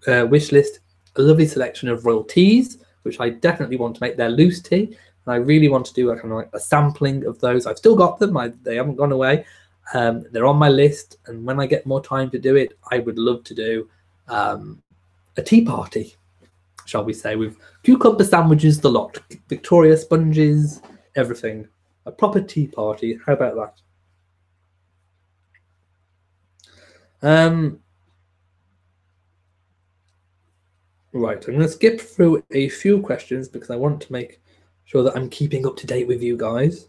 wish list a lovely selection of royal teas, which I definitely want to make their loose tea. And I really want to do a kind of like a sampling of those. I've still got them. They haven't gone away. They're on my list. And when I get more time to do it, I would love to do a tea party, shall we say, with cucumber sandwiches, the lot, Victoria sponges, everything. A proper tea party. How about that? Right, I'm going to skip through a few questions because I want to make sure that I'm keeping up to date with you guys.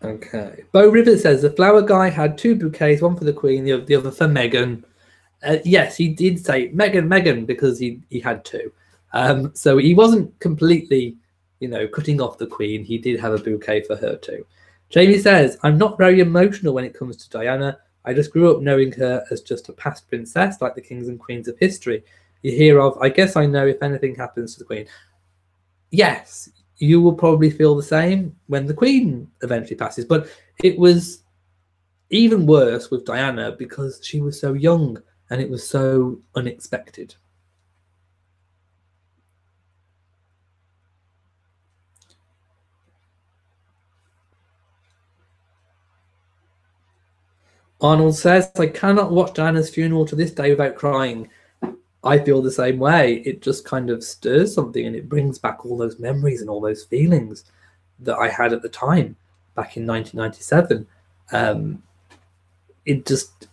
Okay. Bo Rivers says, the flower guy had 2 bouquets, one for the Queen, the other for Meghan. Yes, he did say Meghan because he had 2. So he wasn't completely, cutting off the Queen. He did have a bouquet for her too. Jamie says, I'm not very emotional when it comes to Diana. I just grew up knowing her as just a past princess, like the kings and queens of history. You hear of, I guess I know if anything happens to the Queen. Yes, you will probably feel the same when the Queen eventually passes. But it was even worse with Diana because she was so young and it was so unexpected. Arnold says, I cannot watch Diana's funeral to this day without crying. I feel the same way. It just kind of stirs something, and it brings back all those memories and all those feelings that I had at the time back in 1997.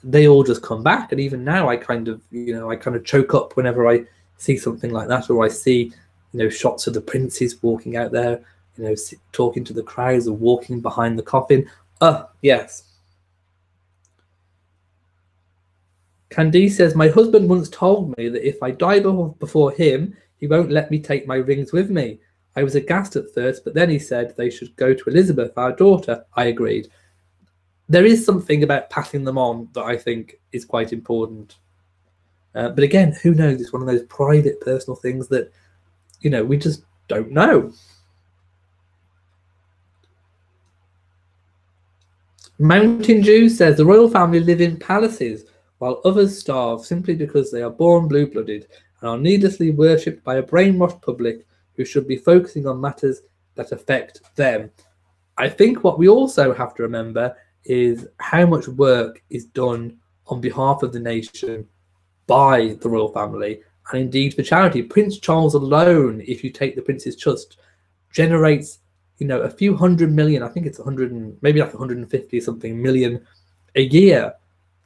They all just come back, and even now I kind of choke up whenever I see something like that, or I see shots of the princes walking out there, talking to the crowds or walking behind the coffin. Yes. Candice says, my husband once told me that if I die before him, he won't let me take my rings with me. I was aghast at first, but then he said they should go to Elizabeth, our daughter. I agreed. There is something about passing them on that I think is quite important. But again, who knows? It's one of those private, personal things that, we just don't know. Mountain Dew says, the royal family live in palaces, while others starve simply because they are born blue-blooded and are needlessly worshipped by a brainwashed public who should be focusing on matters that affect them. I think what we also have to remember is how much work is done on behalf of the nation by the royal family and indeed for charity. Prince Charles alone, if you take the Prince's Trust, generates a few hundred million, I think it's 100 and maybe like 150 something million a year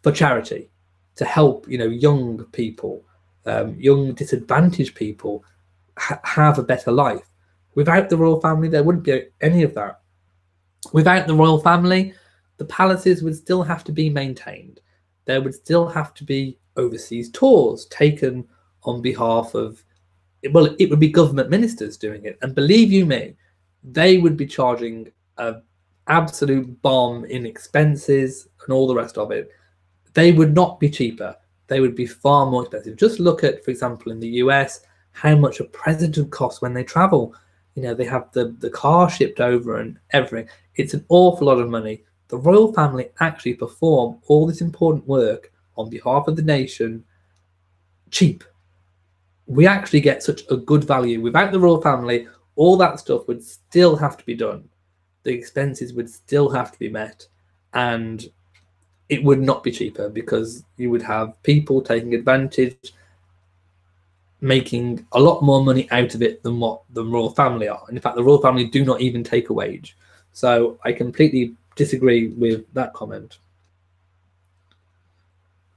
for charity to help young people, young disadvantaged people have a better life. Without the royal family, there wouldn't be any of that. Without the royal family, the palaces would still have to be maintained. There would still have to be overseas tours taken on behalf of, well, it would be government ministers doing it. And believe you me, they would be charging an absolute bomb in expenses and all the rest of it. They would not be cheaper. They would be far more expensive. Just look at, for example, in the US, how much a president costs when they travel. They have the car shipped over and everything. It's an awful lot of money. The royal family actually perform all this important work on behalf of the nation cheap. We actually get such a good value. Without the royal family, all that stuff would still have to be done. The expenses would still have to be met, and it would not be cheaper because you would have people taking advantage, making a lot more money out of it than what the royal family are. And in fact, the royal family do not even take a wage. So I completely disagree with that comment.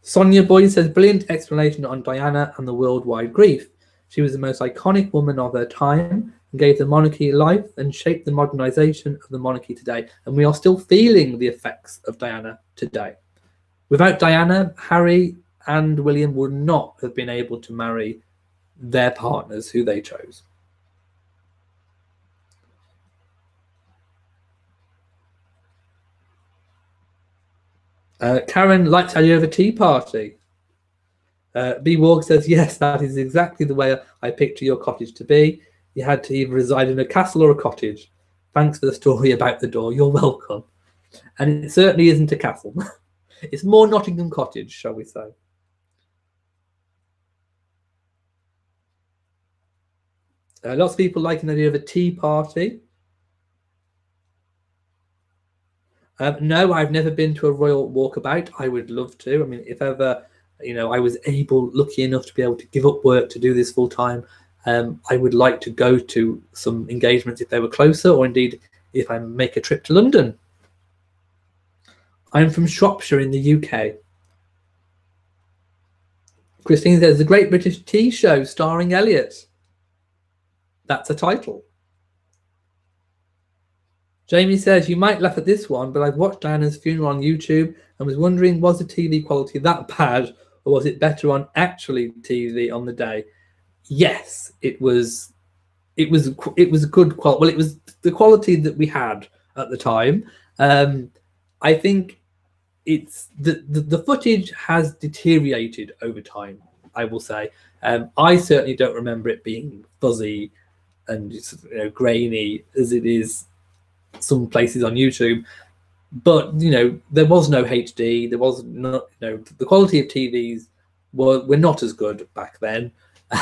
Sonia Boyd says, brilliant explanation on Diana and the worldwide grief. She was the most iconic woman of her time and gave the monarchy life and shaped the modernization of the monarchy today. And we are still feeling the effects of Diana today. Without Diana, Harry and William would not have been able to marry their partners who they chose. Karen likes how you have a tea party. B. Walk says, yes, that is exactly the way I picture your cottage to be. You had to either reside in a castle or a cottage. Thanks for the story about the door. You're welcome. And it certainly isn't a castle. It's more Nottingham Cottage, shall we say. Lots of people liking the idea of a tea party. No, I've never been to a royal walkabout. I would love to. I mean, if ever, I was lucky enough to be able to give up work to do this full time, I would like to go to some engagements if they were closer, or indeed if I make a trip to London. I'm from Shropshire in the UK. Christine says, the Great British Tea Show starring Elliot. That's a title. Jamie says, you might laugh at this one, but I've watched Diana's funeral on YouTube and was wondering, was the TV quality that bad, or was it better on actually TV on the day? Yes, it was good quality. Well, it was the quality that we had at the time. I think it's the footage has deteriorated over time, I will say. I certainly don't remember it being fuzzy and grainy as it is some places on YouTube, but there was no HD. There was not, the quality of TVs were not as good back then,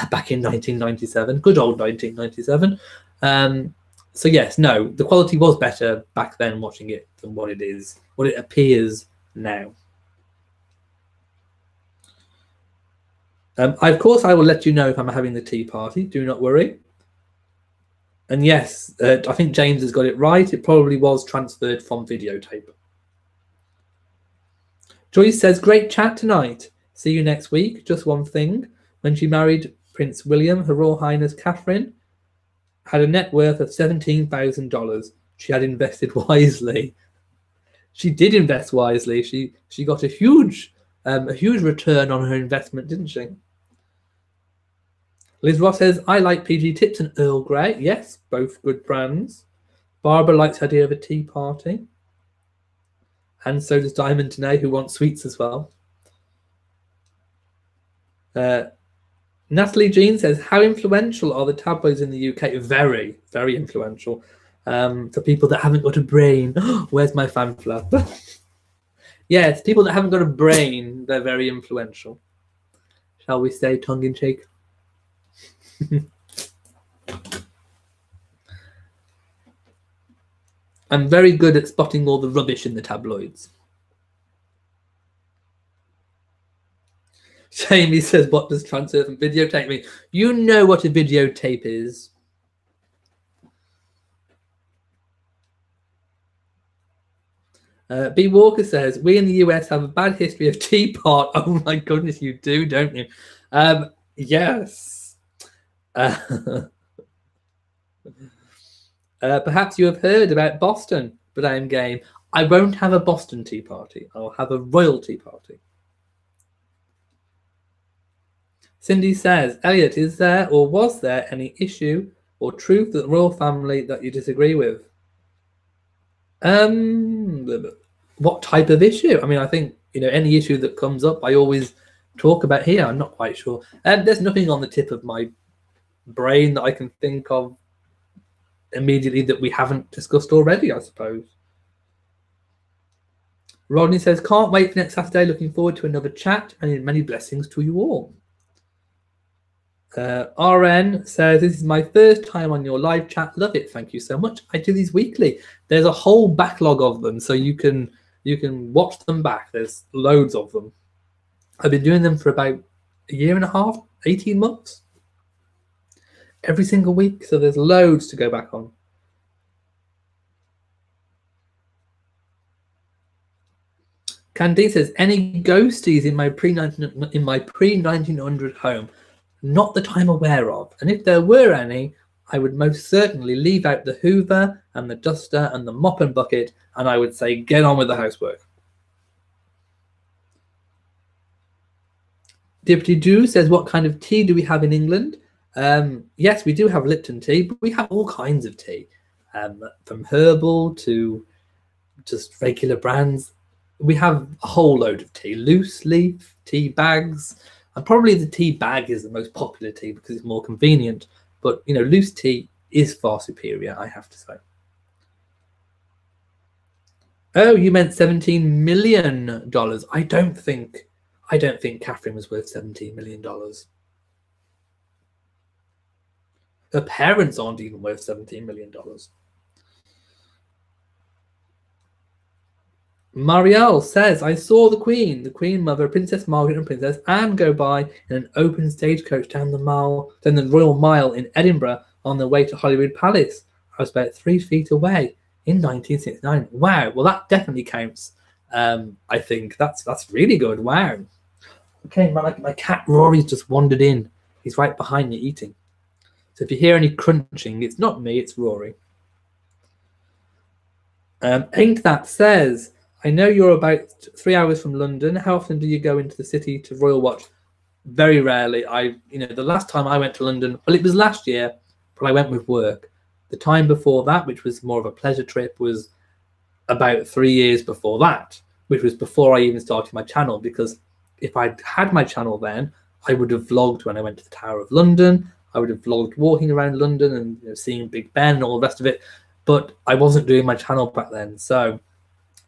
back in 1997, good old 1997. So yes, no, the quality was better back then watching it than what it appears now. Of course, I will let you know if I'm having the tea party. Do not worry. And yes, I think James has got it right. It probably was transferred from videotape. Joyce says, great chat tonight. See you next week. Just one thing. When she married Prince William, Her Royal Highness Catherine had a net worth of $17,000. She had invested wisely. She did invest wisely. She got a huge return on her investment, didn't she? Liz Ross says, I like PG Tips and Earl Grey. Yes, both good brands. Barbara likes the idea of a tea party. And so does Diamond Tanae, who wants sweets as well. Natalie Jean says, how influential are the tabloids in the UK? Very, very influential. For people that haven't got a brain. Where's my fan flap? Yes, people that haven't got a brain, they're very influential. Shall we say tongue-in-cheek? I'm very good at spotting all the rubbish in the tabloids. Jamie says, what does transfer from videotape mean? You know what a videotape is. B. Walker says, we in the US have a bad history of tea part. Oh my goodness, you do, don't you? Yes. Perhaps you have heard about Boston, but I am game. I won't have a Boston tea party. I'll have a royal tea party. Cindy says, Elliot, is there or was there any issue or truth that the royal family that you disagree with? What type of issue? I mean, I think, any issue that comes up, I always talk about here. I'm not quite sure. There's nothing on the tip of my brain that I can think of immediately that we haven't discussed already, I suppose. Rodney says, can't wait for next Saturday. Looking forward to another chat and many blessings to you all. RN says, this is my first time on your live chat. Love it. Thank you so much. I do these weekly. There's a whole backlog of them, so you can watch them back. There's loads of them. I've been doing them for about a year and a half, 18 months. Every single week, so there's loads to go back on. Candice says, any ghosties in my pre-1900 home? Not that I'm aware of. And if there were any, I would most certainly leave out the Hoover and the duster and the mop and bucket, and I would say, get on with the housework. Deputy Drew says, what kind of tea do we have in England? Yes, we do have Lipton tea, but we have all kinds of tea, from herbal to just regular brands. We have a whole load of tea, loose leaf, tea bags, and probably the tea bag is the most popular tea because it's more convenient. But, loose tea is far superior, I have to say. Oh, you meant $17 million. I don't think Catherine was worth $17 million. Her parents aren't even worth $17 million. Marielle says, I saw the Queen Mother, Princess Margaret and Princess Anne go by in an open stagecoach down the Royal Mile in Edinburgh on their way to Holyrood Palace. I was about 3 feet away in 1969. Wow, well that definitely counts. I think that's really good. Wow. Okay, my cat Rory's just wandered in. He's right behind me eating. So if you hear any crunching, it's not me, it's Rory. Ain't That says, I know you're about 3 hours from London. How often do you go into the city to Royal Watch? Very rarely. The last time I went to London, well, it was last year, but I went with work. The time before that, which was more of a pleasure trip, was about 3 years before that, which was before I even started my channel, because if I'd had my channel then, I would have vlogged when I went to the Tower of London. I would have vlogged walking around London and seeing Big Ben and all the rest of it. But I wasn't doing my channel back then. So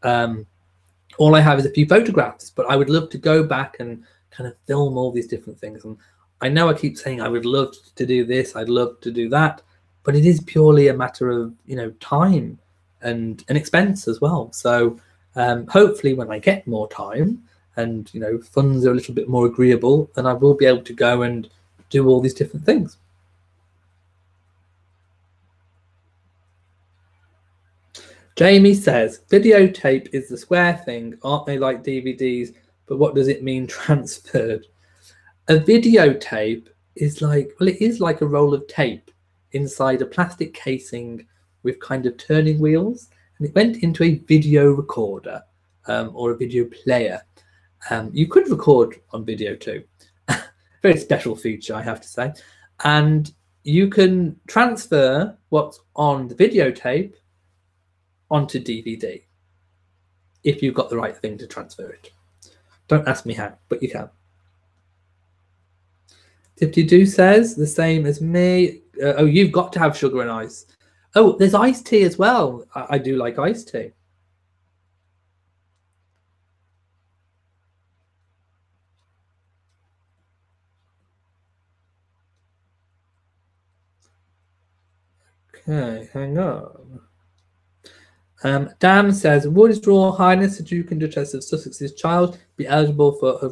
all I have is a few photographs, but I would love to go back and kind of film all these different things. And I know I keep saying I would love to do this, I'd love to do that, but it is purely a matter of, time and expense as well. So hopefully when I get more time, and funds are a little bit more agreeable, and I will be able to go and do all these different things. Jamie says, videotape is the square thing, aren't they like DVDs? But what does it mean transferred? A videotape is like, well, it is like a roll of tape inside a plastic casing with kind of turning wheels, and it went into a video recorder or a video player. You could record on video too. Very special feature, I have to say. And you can transfer what's on the videotape onto DVD if you've got the right thing to transfer it. Don't ask me how, but you can. Tipty-Doo says the same as me. Oh, you've got to have sugar and ice. Oh, there's iced tea as well. I do like iced tea. Okay, hang on. Dan says, would His Royal Highness the Duke and Duchess of Sussex's child be eligible for a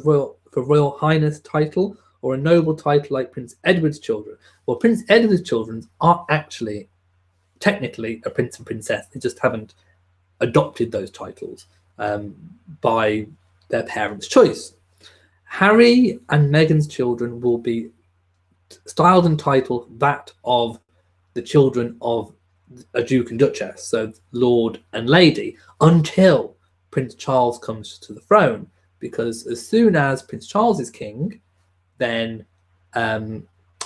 Royal Highness title or a noble title like Prince Edward's children? Well, Prince Edward's children are actually technically a prince and princess. They just haven't adopted those titles by their parents' choice. Harry and Meghan's children will be styled and titled that of the children of a Duke and Duchess, so Lord and Lady, until Prince Charles comes to the throne. Because as soon as Prince Charles is king, then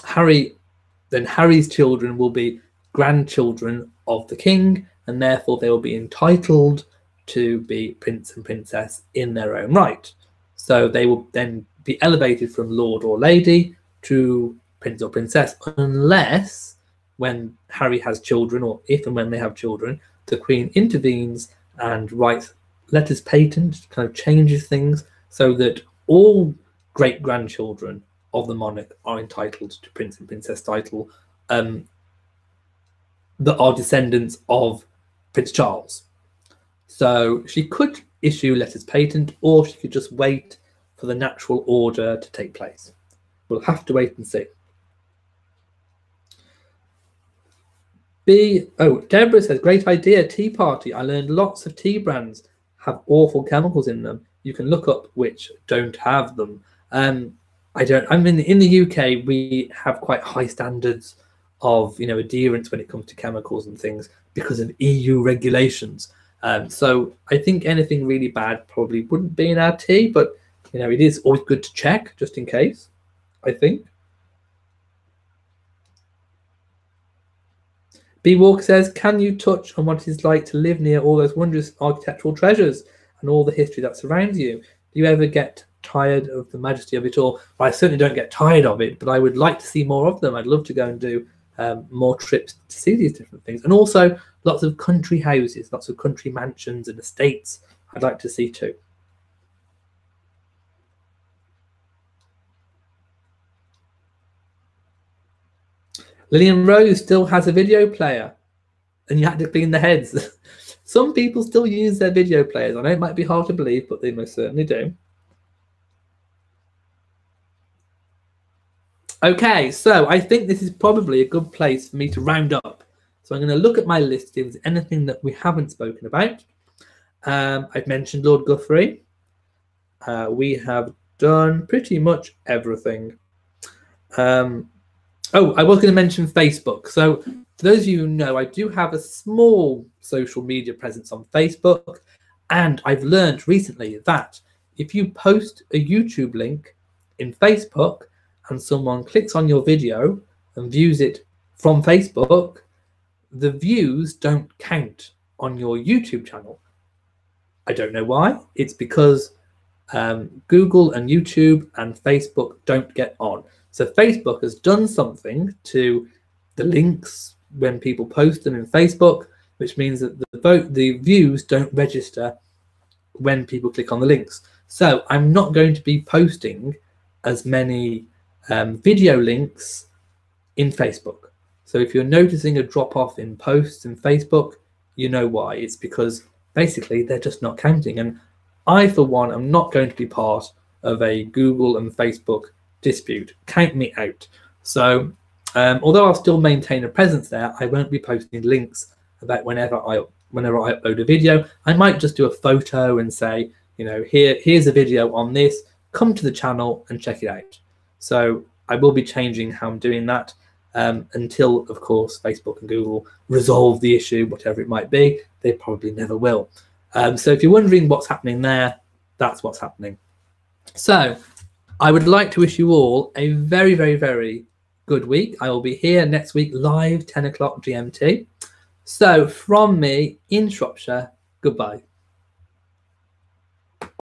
Harry's children will be grandchildren of the king, and therefore they will be entitled to be prince and princess in their own right. So they will then be elevated from Lord or Lady to Prince or Princess, unless when Harry has children, or if and when they have children, the Queen intervenes and writes letters patent, kind of changes things so that all great-grandchildren of the monarch are entitled to Prince and Princess title that are descendants of Prince Charles. So she could issue letters patent, or she could just wait for the natural order to take place. We'll have to wait and see. Deborah says, great idea, tea party. I learned lots of tea brands have awful chemicals in them. You can look up which don't have them. In the UK, we have quite high standards of adherence when it comes to chemicals and things because of EU regulations. So I think anything really bad probably wouldn't be in our tea, but it is always good to check just in case, I think. B. Walker says, can you touch on what it is like to live near all those wondrous architectural treasures and all the history that surrounds you? Do you ever get tired of the majesty of it all? Well, I certainly don't get tired of it, but I would like to see more of them. I'd love to go and do more trips to see these different things. And also lots of country houses, lots of country mansions and estates I'd like to see too. Lillian Rose still has a video player, and you had to clean the heads. Some people still use their video players. I know it might be hard to believe, but they most certainly do. Okay, so I think this is probably a good place for me to round up. So I'm going to look at my list, if there's anything that we haven't spoken about. I've mentioned Lord Guthrie. We have done pretty much everything. I was going to mention Facebook. So for those of you who know, I do have a small social media presence on Facebook. And I've learned recently that if you post a YouTube link in Facebook and someone clicks on your video and views it from Facebook, the views don't count on your YouTube channel. I don't know why. It's because Google and YouTube and Facebook don't get on. So Facebook has done something to the links when people post them in Facebook, which means that the views don't register when people click on the links. So I'm not going to be posting as many video links in Facebook. So if you're noticing a drop off in posts in Facebook, you know why. It's because basically they're just not counting. And I, for one, am not going to be part of a Google and Facebook dispute. Count me out. So although I'll still maintain a presence there, I won't be posting links about whenever I upload a video. I might just do a photo and say, you know, here's a video on this. Come to the channel and check it out. So I will be changing how I'm doing that until, of course, Facebook and Google resolve the issue, whatever it might be. They probably never will. So if you're wondering what's happening there, that's what's happening. So I would like to wish you all a very, very, very good week. I will be here next week live 10 o'clock GMT. So from me in Shropshire, goodbye.